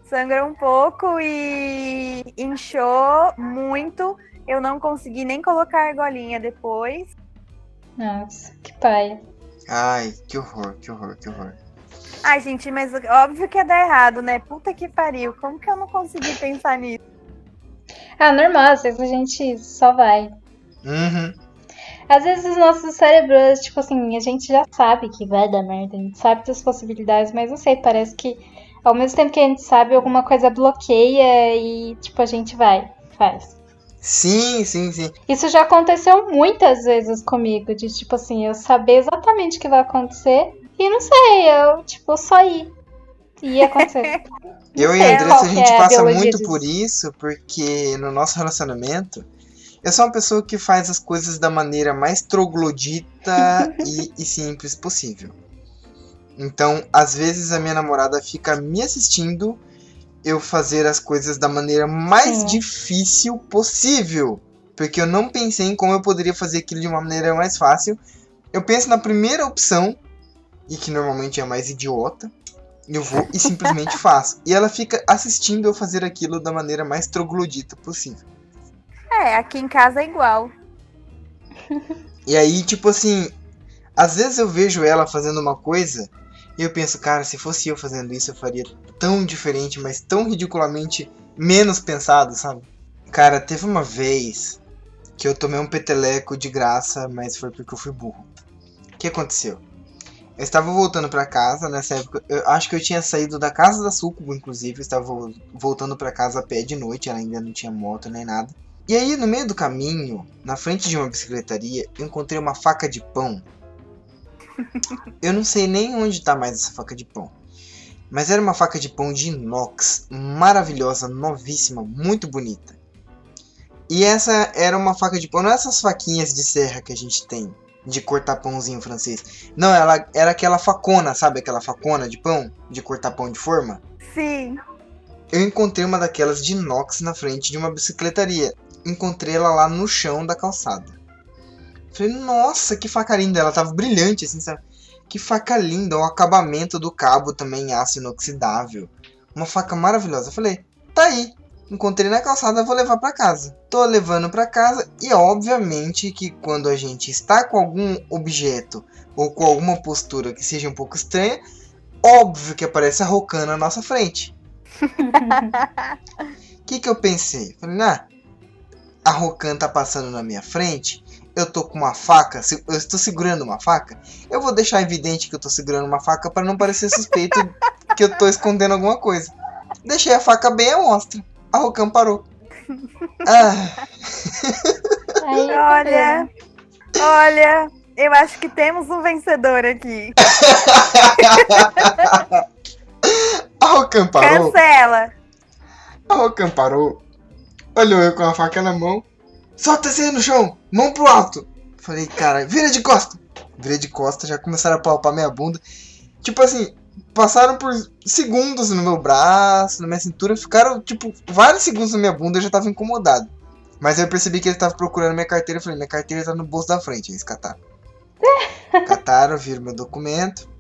Sangrou um pouco e inchou muito. Eu não consegui nem colocar a argolinha depois. Nossa, que paia. Ai, que horror. Ai, gente, mas óbvio que ia dar errado, né? Puta que pariu. Como que eu não consegui pensar nisso? Normal, às vezes a gente só vai. Às vezes os nossos cérebros, tipo assim, a gente já sabe que vai dar merda, a gente sabe das possibilidades, mas não sei, parece que ao mesmo tempo que a gente sabe, alguma coisa bloqueia e, tipo, a gente faz. Sim. Isso já aconteceu muitas vezes comigo, de, tipo assim, eu saber exatamente o que vai acontecer e não sei, eu, tipo, só ir. Ia acontecer. Eu e sei a Andressa, qual a que gente é a passa biologia muito disso. por isso, porque no nosso relacionamento, eu sou uma pessoa que faz as coisas da maneira mais troglodita e simples possível. Então, às vezes a minha namorada fica me assistindo eu fazer as coisas da maneira mais Sim. difícil possível. Porque eu não pensei em como eu poderia fazer aquilo de uma maneira mais fácil. Eu penso na primeira opção, e que normalmente é a mais idiota, eu vou e simplesmente faço. E ela fica assistindo eu fazer aquilo da maneira mais troglodita possível. Aqui em casa é igual. E aí, tipo assim, às vezes eu vejo ela fazendo uma coisa e eu penso, cara, se fosse eu fazendo isso, eu faria tão diferente, mas tão ridiculamente menos pensado, sabe? Cara, teve uma vez que eu tomei um peteleco de graça, mas foi porque eu fui burro. O que aconteceu? Eu estava voltando pra casa, nessa época, eu acho que eu tinha saído da casa da Sucubo, inclusive, eu estava voltando pra casa a pé de noite, ela ainda não tinha moto nem nada. E aí, no meio do caminho, na frente de uma bicicletaria, eu encontrei uma faca de pão. Eu não sei nem onde tá mais essa faca de pão. Mas era uma faca de pão de inox, maravilhosa, novíssima, muito bonita. E essa era uma faca de pão, não é essas faquinhas de serra que a gente tem, de cortar pãozinho francês. Não, ela era aquela facona, sabe aquela facona de pão, de cortar pão de forma? Sim. Eu encontrei uma daquelas de inox na frente de uma bicicletaria. Encontrei ela lá no chão da calçada. Falei, nossa, que faca linda. Ela tava brilhante, assim, sabe? Que faca linda. O acabamento do cabo também em aço inoxidável. Uma faca maravilhosa. Falei, tá aí. Encontrei na calçada, vou levar pra casa. Tô levando pra casa. E obviamente que quando a gente está com algum objeto ou com alguma postura que seja um pouco estranha, óbvio que aparece a Rocan na nossa frente. O que eu pensei? Falei, a Rocan tá passando na minha frente, eu tô com uma faca, eu estou segurando uma faca, eu vou deixar evidente que eu tô segurando uma faca para não parecer suspeito que eu tô escondendo alguma coisa. Deixei a faca bem à mostra. A Rocan parou. Aí, Olha, eu acho que temos um vencedor aqui. A Rocan parou. Cancela. A Rocan parou. Olhou eu com a faca na mão. Solta esse aí no chão. Mão pro alto. Falei, cara, vira de costa. Virei de costa, já começaram a palpar minha bunda. Tipo assim, passaram por segundos no meu braço, na minha cintura. Ficaram, tipo, vários segundos na minha bunda. Eu já tava incomodado. Mas aí eu percebi que ele tava procurando minha carteira. Eu falei, minha carteira tá no bolso da frente. Eles cataram. Cataram, viram meu documento.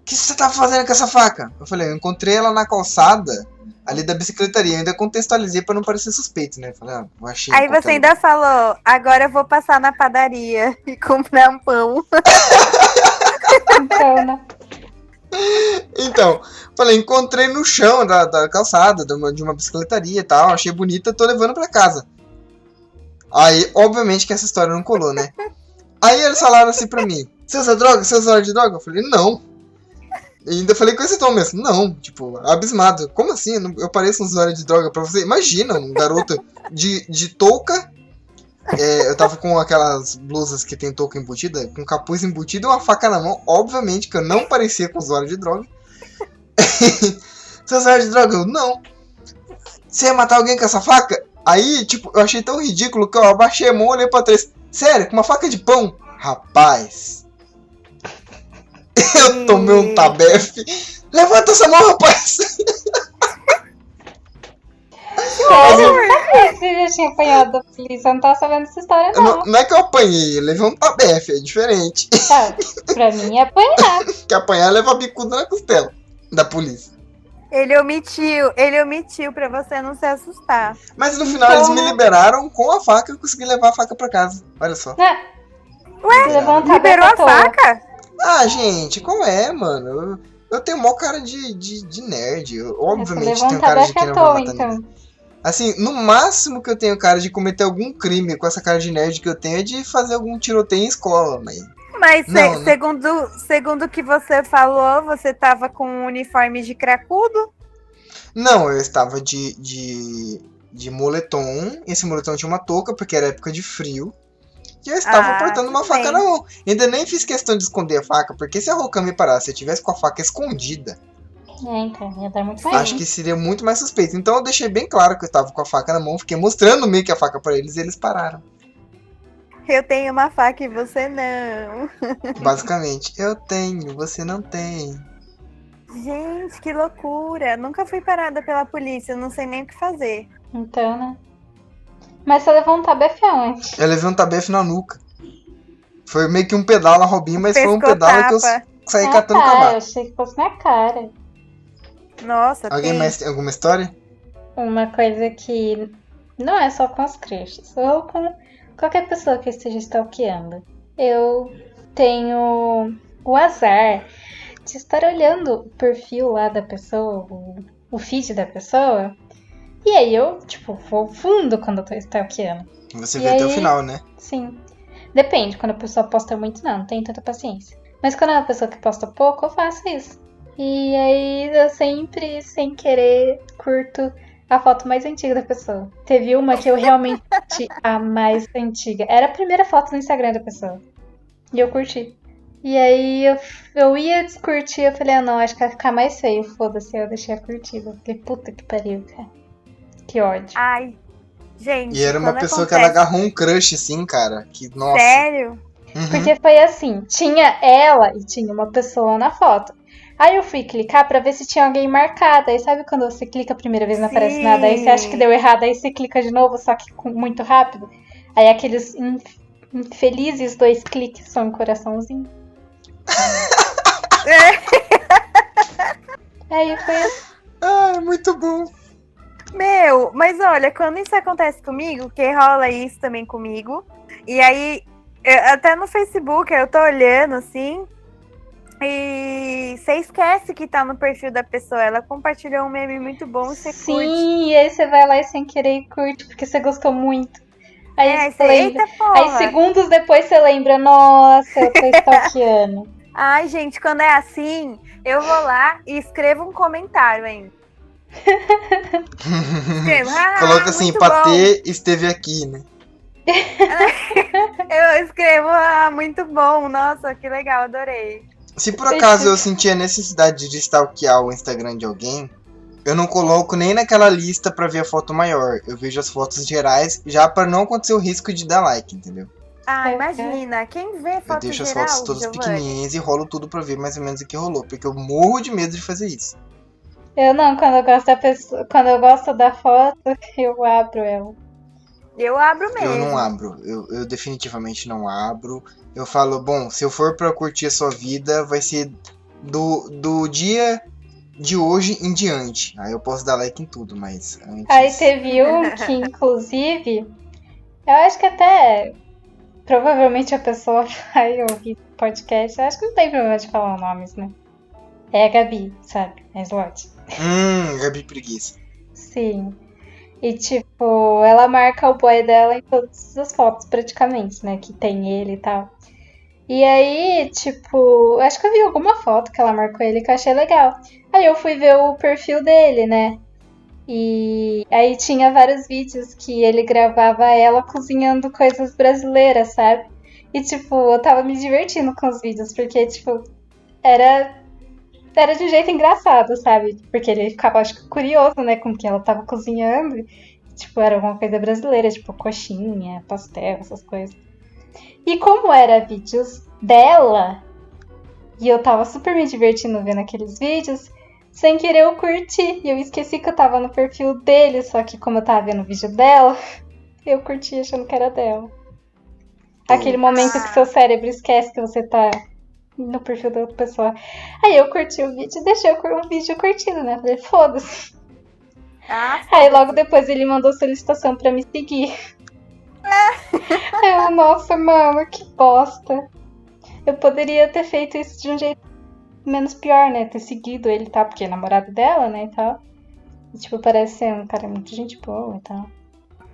O que você tá fazendo com essa faca? Eu falei, eu encontrei ela na calçada ali da bicicletaria. Eu ainda contextualizei pra não parecer suspeito, né? Falei, eu achei. Aí você ainda falou, agora eu vou passar na padaria e comprar um pão. então, né? Então, falei, encontrei no chão da calçada de uma bicicletaria e tal. Achei bonita, tô levando pra casa. Aí, obviamente que essa história não colou, né? Aí eles falaram assim pra mim, você usa droga? Você usa de droga? Eu falei, não. E ainda falei com esse tom mesmo. Não, tipo, abismado. Como assim? Eu pareço um usuário de droga pra você? Imagina, um garoto de touca. Eu tava com aquelas blusas que tem touca embutida, com capuz embutido e uma faca na mão. Obviamente que eu não parecia com usuário de droga. Você é usuário de droga? Eu, não. Você ia matar alguém com essa faca? Aí, tipo, eu achei tão ridículo que eu abaixei a mão e olhei pra trás. Sério, com uma faca de pão? Rapaz... Eu tomei um tabefe. Levanta essa mão, rapaz! Você já tinha apanhado da polícia, eu não tava sabendo dessa história, não. Não é que eu apanhei, eu levei um tabefe, é diferente. Tá, pra mim é apanhar. Que apanhar é levar bicuda na costela da polícia. Ele omitiu pra você não se assustar. Mas no final eles me liberaram com a faca e eu consegui levar a faca pra casa. Olha só. Ué, liberou a faca? Gente, qual é, mano? Eu tenho mó cara de nerd. Eu, obviamente tenho levantar cara de quem não vai matar então. ninguém. Assim, no máximo que eu tenho cara de cometer algum crime com essa cara de nerd que eu tenho é de fazer algum tiroteio em escola, Mas não, segundo o que você falou, você tava com um uniforme de cracudo? Não, eu estava de moletom. Esse moletom tinha uma touca, porque era época de frio. E eu estava portando uma faca na mão. Ainda nem fiz questão de esconder a faca, porque se a Rocan me parasse e eu tivesse com a faca escondida, Então, ia dar muito mais. Acho que seria muito mais suspeito. Então eu deixei bem claro que eu tava com a faca na mão, fiquei mostrando meio que a faca pra eles e eles pararam. Eu tenho uma faca e você não. Basicamente, eu tenho, você não tem. Gente, que loucura. Nunca fui parada pela polícia, não sei nem o que fazer. Então, né? Mas você levou um tabefão antes. Eu levei um tabefe na nuca. Foi meio que um pedal na Robin, mas foi um Pescou pedal que eu tapa. saí catando Eu cavaco. achei que fosse na cara. Nossa, Alguém tem. mais tem alguma história? Uma coisa que não é só com os crushes, ou com qualquer pessoa que esteja stalkeando. Eu tenho o azar de estar olhando o perfil lá da pessoa, o feed da pessoa, e aí eu, vou fundo quando eu tô stalkeando. Você E vê até o aí- final, né? Sim. Depende, quando a pessoa posta muito, não tenho tanta paciência. Mas quando é uma pessoa que posta pouco, eu faço isso. E aí eu sempre, sem querer, curto a foto mais antiga da pessoa. Teve uma que eu realmente curti, a mais antiga. Era a primeira foto no Instagram da pessoa. E eu curti. E aí eu ia descurtir, eu falei, não, acho que vai ficar mais feio, foda-se. Eu deixei a curtida. Eu falei, puta que pariu, cara. Que ódio. Ai, gente. E era uma quando pessoa que acontece- ela agarrou um crush, assim, cara. Que, nossa. Sério? Uhum. Porque foi assim, tinha ela e tinha uma pessoa na foto. Aí eu fui clicar pra ver se tinha alguém marcado. Aí sabe quando você clica a primeira vez e não aparece Sim. nada? Aí você acha que deu errado, aí você clica de novo, só que muito rápido. Aí aqueles infelizes 2 cliques são um coraçãozinho. Aí foi assim. Ah, muito bom. Meu, mas olha, quando isso acontece comigo, que rola isso também comigo, e aí, até no Facebook, eu tô olhando assim, e você esquece que tá no perfil da pessoa, ela compartilhou um meme muito bom e você curte. Sim, e aí você vai lá e sem querer e curte, porque você gostou muito. Aí Aí você você, lembra. eita porra! Aí segundos depois você lembra, nossa, eu tô stalkeando. Ai, gente, quando é assim, eu vou lá e escrevo um comentário ainda. Escrevo, Coloca assim, muito Patê esteve aqui, né? bom. Eu escrevo, muito bom, nossa, que legal, adorei. Se por acaso eu sentir a necessidade de stalkear o Instagram de alguém, eu não coloco nem naquela lista pra ver a foto maior. Eu vejo as fotos gerais já pra não acontecer o risco de dar like, entendeu? Ah, É, imagina, quem vê Eu foto deixo as geral, fotos todas Giovanni? pequenininhas e rolo tudo pra ver mais ou menos o que rolou. Porque eu morro de medo de fazer isso. Eu não, quando eu gosto da pessoa, quando eu gosto da foto, eu abro ela. Eu abro mesmo. Eu não abro. Eu definitivamente não abro. Eu falo, bom, se eu for pra curtir a sua vida, vai ser do dia de hoje em diante. Aí eu posso dar like em tudo, mas antes... Aí teve um que, inclusive, eu acho que até provavelmente a pessoa vai ouvir podcast. Eu acho que não tem problema de falar nomes, né? É a Gabi, sabe? A Slot. Gabi Preguiça. Sim. E, ela marca o boy dela em todas as fotos, praticamente, né? Que tem ele e tal. E aí, acho que eu vi alguma foto que ela marcou ele que eu achei legal. Aí eu fui ver o perfil dele, né? E aí tinha vários vídeos que ele gravava ela cozinhando coisas brasileiras, sabe? E, eu tava me divertindo com os vídeos, porque, era de um jeito engraçado, sabe? Porque ele ficava, acho que, curioso, né, com o que ela tava cozinhando. Era alguma coisa brasileira, coxinha, pastel, essas coisas. E como era vídeos dela, e eu tava super me divertindo vendo aqueles vídeos, sem querer eu curti. E eu esqueci que eu tava no perfil dele, só que como eu tava vendo o vídeo dela, eu curti achando que era dela. Aquele momento que seu cérebro esquece que você tá no perfil da outra pessoa. Aí eu curti o vídeo e deixei o vídeo curtido, né? Falei, foda-se. Aí logo depois ele mandou solicitação pra me seguir. Aí eu, nossa, mano, que bosta. Eu poderia ter feito isso de um jeito menos pior, né? Ter seguido ele e tal, porque é namorado dela, né, e tal. E, parece ser um cara muito gente boa e tal.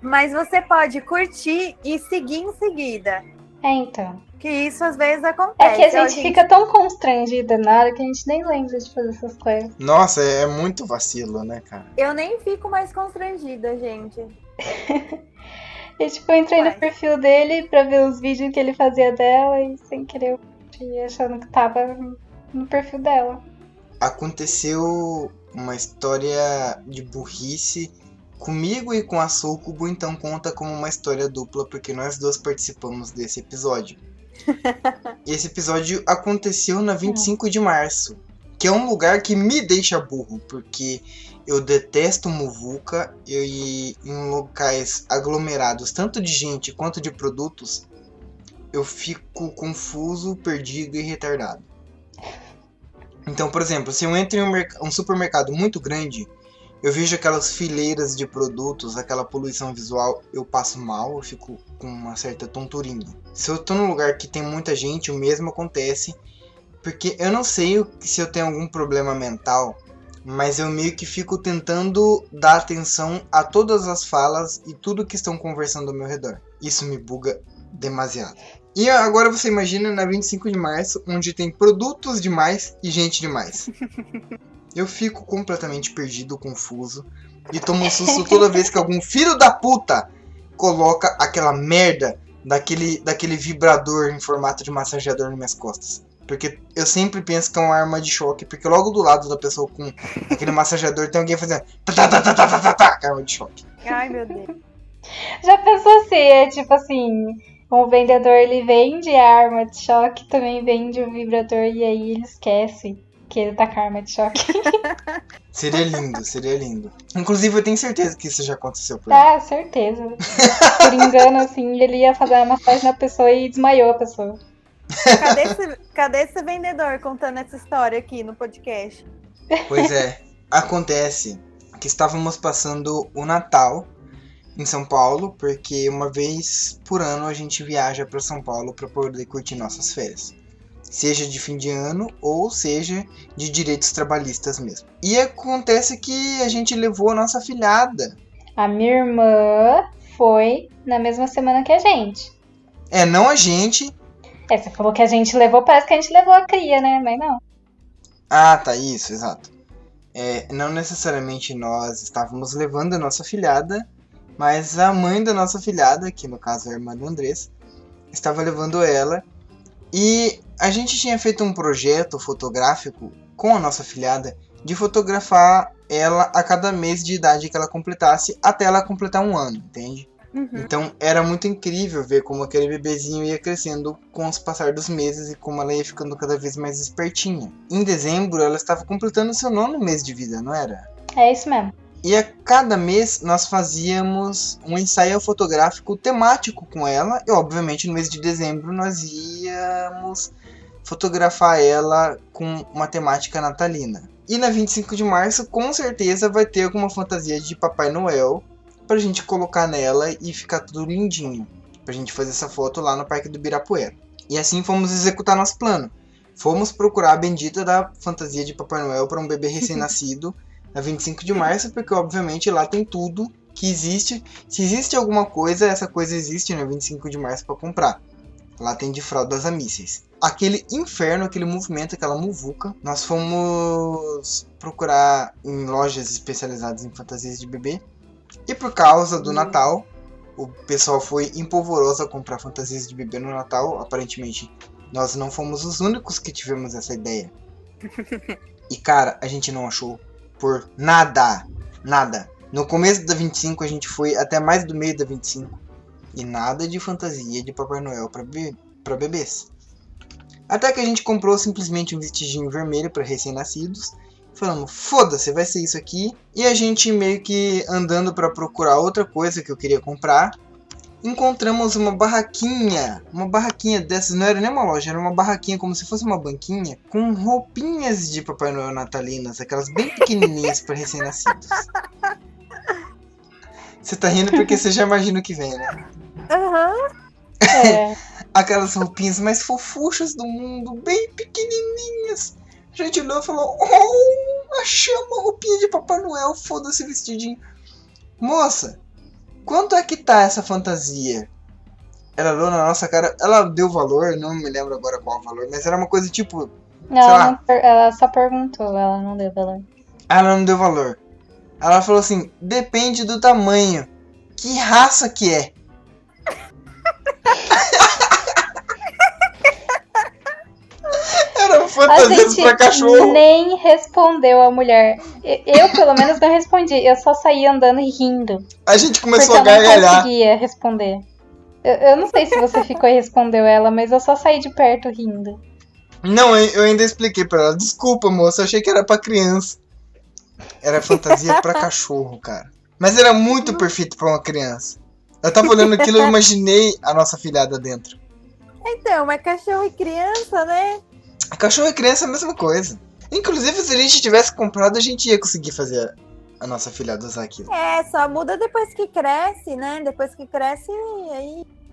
Mas você pode curtir e seguir em seguida. Então. Que isso às vezes acontece. É que a gente fica tão constrangida na hora que a gente nem lembra de fazer essas coisas. Nossa, é muito vacilo, né, cara? Eu nem fico mais constrangida, gente. E, eu entrei no perfil dele pra ver os vídeos que ele fazia dela e sem querer eu curti, achando que tava no perfil dela. aconteceu uma história de burrice comigo e com a Sucubo, então conta como uma história dupla, porque nós dois participamos desse episódio. E esse episódio aconteceu na 25 de março, que é um lugar que me deixa burro, porque eu detesto muvuca e em locais aglomerados, tanto de gente quanto de produtos, eu fico confuso, perdido e retardado. Então, por exemplo, se eu entro em um supermercado muito grande, eu vejo aquelas fileiras de produtos, aquela poluição visual, eu passo mal, eu fico com uma certa tonturinha. Se eu tô num lugar que tem muita gente, o mesmo acontece, porque eu não sei se eu tenho algum problema mental, mas eu meio que fico tentando dar atenção a todas as falas e tudo que estão conversando ao meu redor. Isso me buga demasiado. E agora você imagina na 25 de março, onde tem produtos demais e gente demais. Eu fico completamente perdido, confuso, e tomo um susto toda vez que algum filho da puta coloca aquela merda daquele vibrador em formato de massageador nas minhas costas. Porque eu sempre penso que é uma arma de choque, porque logo do lado da pessoa com aquele massageador tem alguém fazendo arma de choque. Ai, meu Deus. Já pensou assim, é tipo assim, um vendedor ele vende a arma de choque, também vende o vibrador e aí ele esquece que ele tá com a arma de choque. Seria lindo, seria lindo. Inclusive eu tenho certeza que isso já aconteceu por ele. Ah, certeza. Por engano, assim, ele ia fazer uma massagem na pessoa e desmaiou a pessoa. Cadê esse vendedor contando essa história aqui no podcast? Pois é, acontece que estávamos passando o Natal em São Paulo, porque uma vez por ano a gente viaja para São Paulo para poder curtir nossas férias. Seja de fim de ano ou seja de direitos trabalhistas mesmo. E acontece que a gente levou a nossa filhada. A minha irmã foi na mesma semana que a gente. É, não a gente. É, você falou que a gente levou, parece que a gente levou a cria, né? Mas não. Ah, tá, isso, exato. Não necessariamente nós estávamos levando a nossa filhada, mas a mãe da nossa filhada, que no caso é a irmã do Andrés, estava levando ela. E a gente tinha feito um projeto fotográfico com a nossa filhada de fotografar ela a cada mês de idade que ela completasse, até ela completar 1 ano, entende? Uhum. Então era muito incrível ver como aquele bebezinho ia crescendo com os passar dos meses e como ela ia ficando cada vez mais espertinha. Em dezembro ela estava completando seu 9º mês de vida, não era? É isso mesmo. E a cada mês nós fazíamos um ensaio fotográfico temático com ela. E obviamente no mês de dezembro nós íamos fotografar ela com uma temática natalina. E na 25 de março com certeza vai ter alguma fantasia de Papai Noel pra gente colocar nela e ficar tudo lindinho. Pra gente fazer essa foto lá no Parque do Ibirapuera. E assim fomos executar nosso plano. Fomos procurar a bendita da fantasia de Papai Noel para um bebê recém-nascido na 25 de março, porque obviamente lá tem tudo que existe. Se existe alguma coisa, essa coisa existe na 25 de março para comprar. Lá tem de fraldas a mísseis. Aquele inferno, aquele movimento, aquela muvuca. Nós fomos procurar em lojas especializadas em fantasias de bebê. E por causa do Natal, o pessoal foi empolvoroso a comprar fantasias de bebê no Natal. Aparentemente, nós não fomos os únicos que tivemos essa ideia. E cara, a gente não achou por nada. Nada. No começo da 25 a gente foi até mais do meio da 25. E nada de fantasia de Papai Noel para bebês. Até que a gente comprou simplesmente um vestidinho vermelho para recém-nascidos. Falamos, foda-se, vai ser isso aqui. E a gente meio que andando para procurar outra coisa que eu queria comprar. Encontramos uma barraquinha dessas, não era nem uma loja, era uma barraquinha como se fosse uma banquinha, com roupinhas de Papai Noel natalinas, aquelas bem pequenininhas para recém-nascidos. Você tá rindo porque você já imagina o que vem, né? Aham. É. Aquelas roupinhas mais fofuchas do mundo, bem pequenininhas. A gente olhou e falou, oh, achamos uma roupinha de Papai Noel, foda-se vestidinho. Moça, quanto é que tá essa fantasia? Ela olhou na nossa cara, ela deu valor, não me lembro agora qual o valor, mas era uma coisa tipo... Não, ela só perguntou, ela não deu valor. Ela não deu valor. Ela falou assim, depende do tamanho. Que raça que é? Era Fantasias pra cachorro. Nem respondeu a mulher. Eu, pelo menos, não respondi. Eu só saí andando e rindo. A gente começou porque a eu não gargalhar. conseguia responder. Eu não sei se você ficou e respondeu ela, mas eu só saí de perto rindo. Não, eu ainda expliquei pra ela. Desculpa, moça, eu achei que era pra criança. Era fantasia pra cachorro, cara. Mas era muito perfeito pra uma criança. Eu tava olhando aquilo e eu imaginei a nossa filhada dentro. Então, mas cachorro e criança, né? Cachorro e criança é a mesma coisa. Inclusive, se a gente tivesse comprado, a gente ia conseguir fazer a nossa filhada usar aquilo. Só muda depois que cresce, né? Depois que cresce,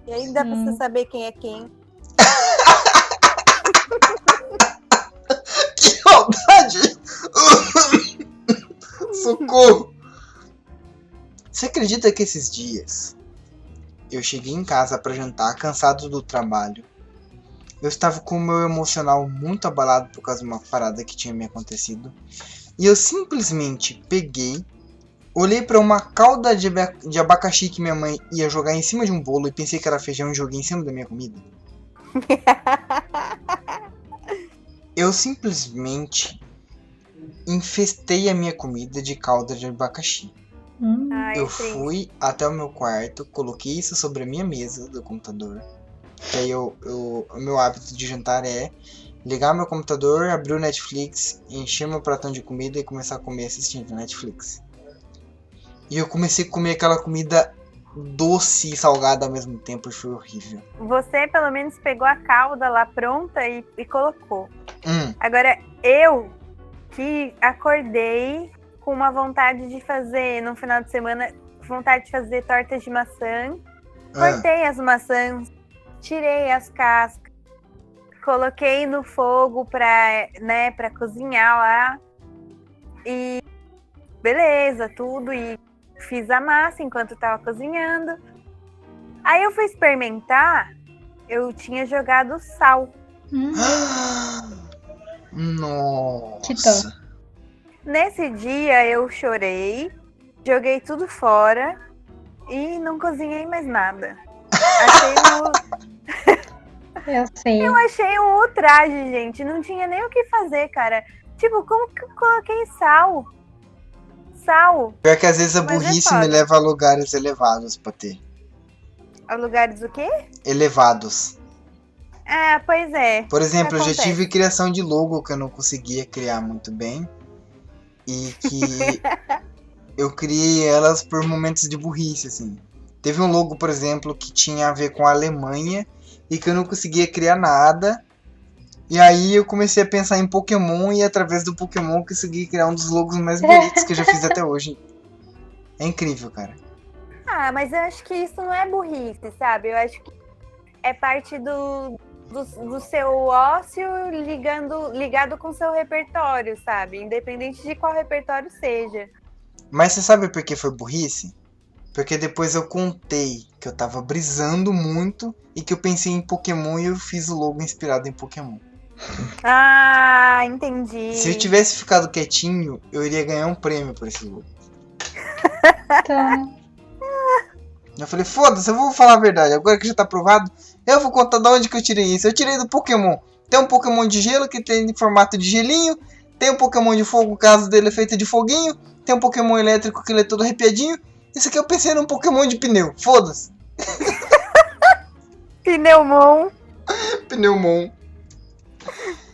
aí dá pra você saber quem é quem. Que maldade! Socorro! Você acredita que esses dias eu cheguei em casa pra jantar, cansado do trabalho? Eu estava com o meu emocional muito abalado por causa de uma parada que tinha me acontecido. E eu simplesmente peguei, olhei pra uma calda de abacaxi que minha mãe ia jogar em cima de um bolo e pensei que era feijão e joguei em cima da minha comida. Eu simplesmente infestei a minha comida de calda de abacaxi. Eu fui até o meu quarto, coloquei isso sobre a minha mesa do computador. Que aí o meu hábito de jantar é ligar meu computador, abrir o Netflix, encher meu pratão de comida e começar a comer assistindo Netflix. E eu comecei a comer aquela comida doce e salgada ao mesmo tempo e foi horrível. Você pelo menos pegou a calda lá pronta e colocou. Agora, eu que acordei com uma vontade de fazer, no final de semana, vontade de fazer tortas de maçã. Cortei as maçãs, tirei as cascas, coloquei no fogo pra cozinhar lá. E beleza, tudo. E fiz a massa enquanto tava cozinhando. Aí eu fui experimentar, eu tinha jogado sal. Nossa. Que dó. Nesse dia eu chorei, joguei tudo fora e não cozinhei mais nada. Eu sei. Eu achei um ultraje, gente. Não tinha nem o que fazer, cara. Tipo, como que eu coloquei sal? Pior que às vezes a Mas burrice me leva a lugares elevados pra ter. A lugares o quê? Elevados. Ah, pois é. Por exemplo, eu já Acontece. tive criação de logo que eu não conseguia criar muito bem. E que eu criei elas por momentos de burrice, assim. Teve um logo, por exemplo, que tinha a ver com a Alemanha e que eu não conseguia criar nada. E aí eu comecei a pensar em Pokémon e através do Pokémon eu consegui criar um dos logos mais bonitos que eu já fiz até hoje. É incrível, cara. Ah, mas eu acho que isso não é burrice, sabe? Eu acho que é parte do seu ócio ligado com o seu repertório, sabe? Independente de qual repertório seja. Mas você sabe por que foi burrice? Porque depois eu contei que eu tava brisando muito e que eu pensei em Pokémon e eu fiz o logo inspirado em Pokémon. Ah, entendi. Se eu tivesse ficado quietinho, eu iria ganhar um prêmio por esse logo. Então, Eu falei, foda-se, eu vou falar a verdade. Agora que já tá provado, eu vou contar de onde que eu tirei isso. Eu tirei do Pokémon. Tem um Pokémon de gelo que tem em formato de gelinho. Tem um Pokémon de fogo, o caso dele é feito de foguinho. Tem um Pokémon elétrico que ele é todo arrepiadinho. Isso aqui eu pensei num Pokémon de pneu. Foda-se. Pneumon. Pneumon.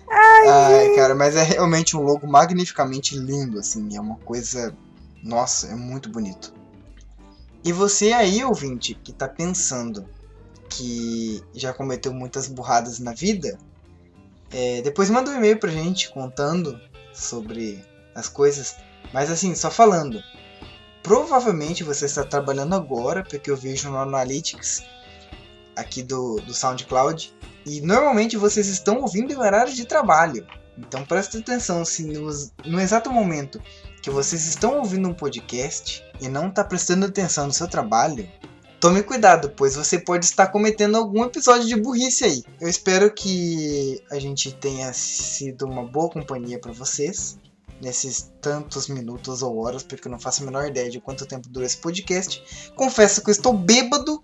Ai, cara, mas é realmente um logo magnificamente lindo, assim. É uma coisa... Nossa, é muito bonito. E você aí, ouvinte, que tá pensando que já cometeu muitas burradas na vida, depois manda um e-mail pra gente contando sobre as coisas. Mas assim, só falando. Provavelmente você está trabalhando agora, porque eu vejo no Analytics aqui do SoundCloud. E normalmente vocês estão ouvindo em horário de trabalho. Então presta atenção, se no exato momento que vocês estão ouvindo um podcast e não está prestando atenção no seu trabalho, tome cuidado, pois você pode estar cometendo algum episódio de burrice aí. Eu espero que a gente tenha sido uma boa companhia para vocês nesses tantos minutos ou horas, porque eu não faço a menor ideia de quanto tempo dura esse podcast. Confesso que eu estou bêbado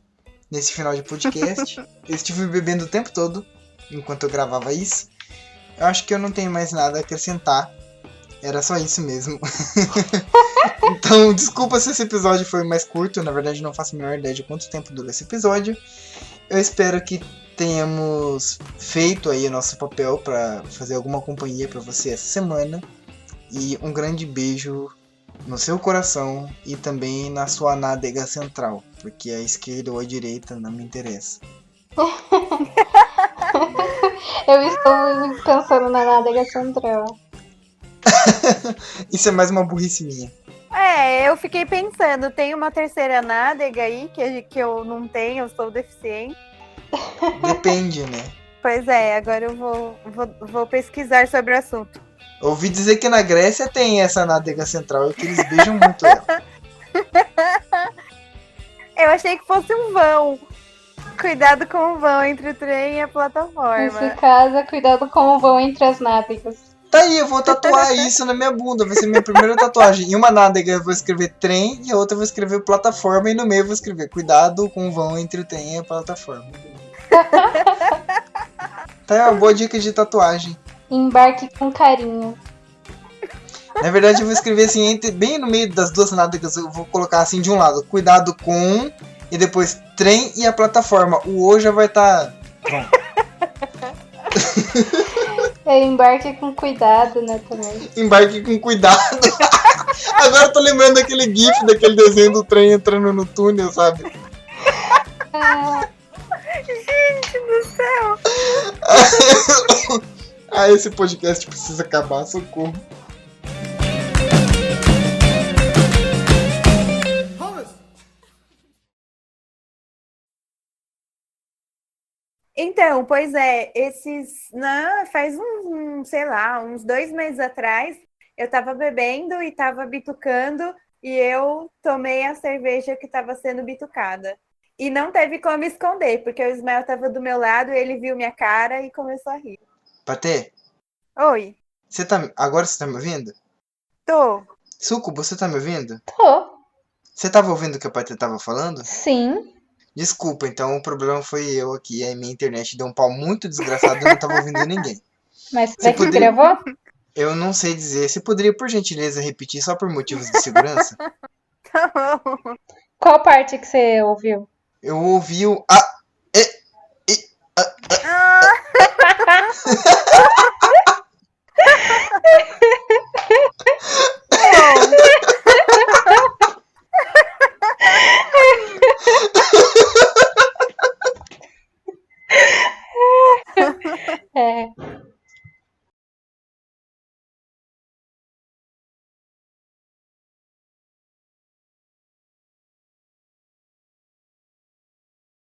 nesse final de podcast. Eu estive bebendo o tempo todo enquanto eu gravava isso. Eu acho que eu não tenho mais nada a acrescentar. Era só isso mesmo. Então, desculpa se esse episódio foi mais curto. Na verdade, não faço a menor ideia de quanto tempo durou esse episódio. Eu espero que tenhamos feito aí o nosso papel para fazer alguma companhia para você essa semana. E um grande beijo no seu coração e também na sua nádega central. Porque a esquerda ou a direita não me interessa. Eu estou pensando na nádega central. Isso é mais uma burrice minha. Eu fiquei pensando, tem uma terceira nádega aí que eu não tenho, eu sou deficiente. Depende, né? Pois é, agora eu vou pesquisar sobre o assunto. Ouvi dizer que na Grécia tem essa nádega central e que eles beijam muito ela. Eu achei que fosse um vão. Cuidado com o vão entre o trem e a plataforma. Nesse caso, cuidado com o vão entre as nádegas. Tá aí, eu vou tatuar isso na minha bunda. Vai ser minha primeira tatuagem. Em uma nádega eu vou escrever trem e a outra eu vou escrever plataforma. E no meio eu vou escrever cuidado com o vão entre o trem e a plataforma. Tá aí uma boa dica de tatuagem. Embarque com carinho. Na verdade eu vou escrever assim, bem no meio das duas nádegas. Eu vou colocar assim de um lado, cuidado com... E depois trem e a plataforma. O O já vai estar... Embarque com cuidado, né, também. Embarque com cuidado. Agora eu tô lembrando daquele gif, daquele desenho do trem entrando no túnel, sabe? Gente do céu! Esse podcast precisa acabar, socorro. Então, pois é, faz sei lá, uns 2 meses atrás, eu tava bebendo e tava bitucando e eu tomei a cerveja que tava sendo bitucada. E não teve como esconder, porque o Ismael tava do meu lado, ele viu minha cara e começou a rir. Patê, Oi, agora você tá me ouvindo? tô. Suco, você tá me ouvindo? Tô. Você tava ouvindo o que a Patê tava falando? Sim. Desculpa, então o problema foi eu aqui. A minha internet deu um pau muito desgraçado e eu não tava ouvindo ninguém. Mas Você você poderia- gravou? Eu não sei dizer. Você poderia, por gentileza, repetir só por motivos de segurança? Tá bom. Qual parte que você ouviu? Eu ouvi o... Ah, bom,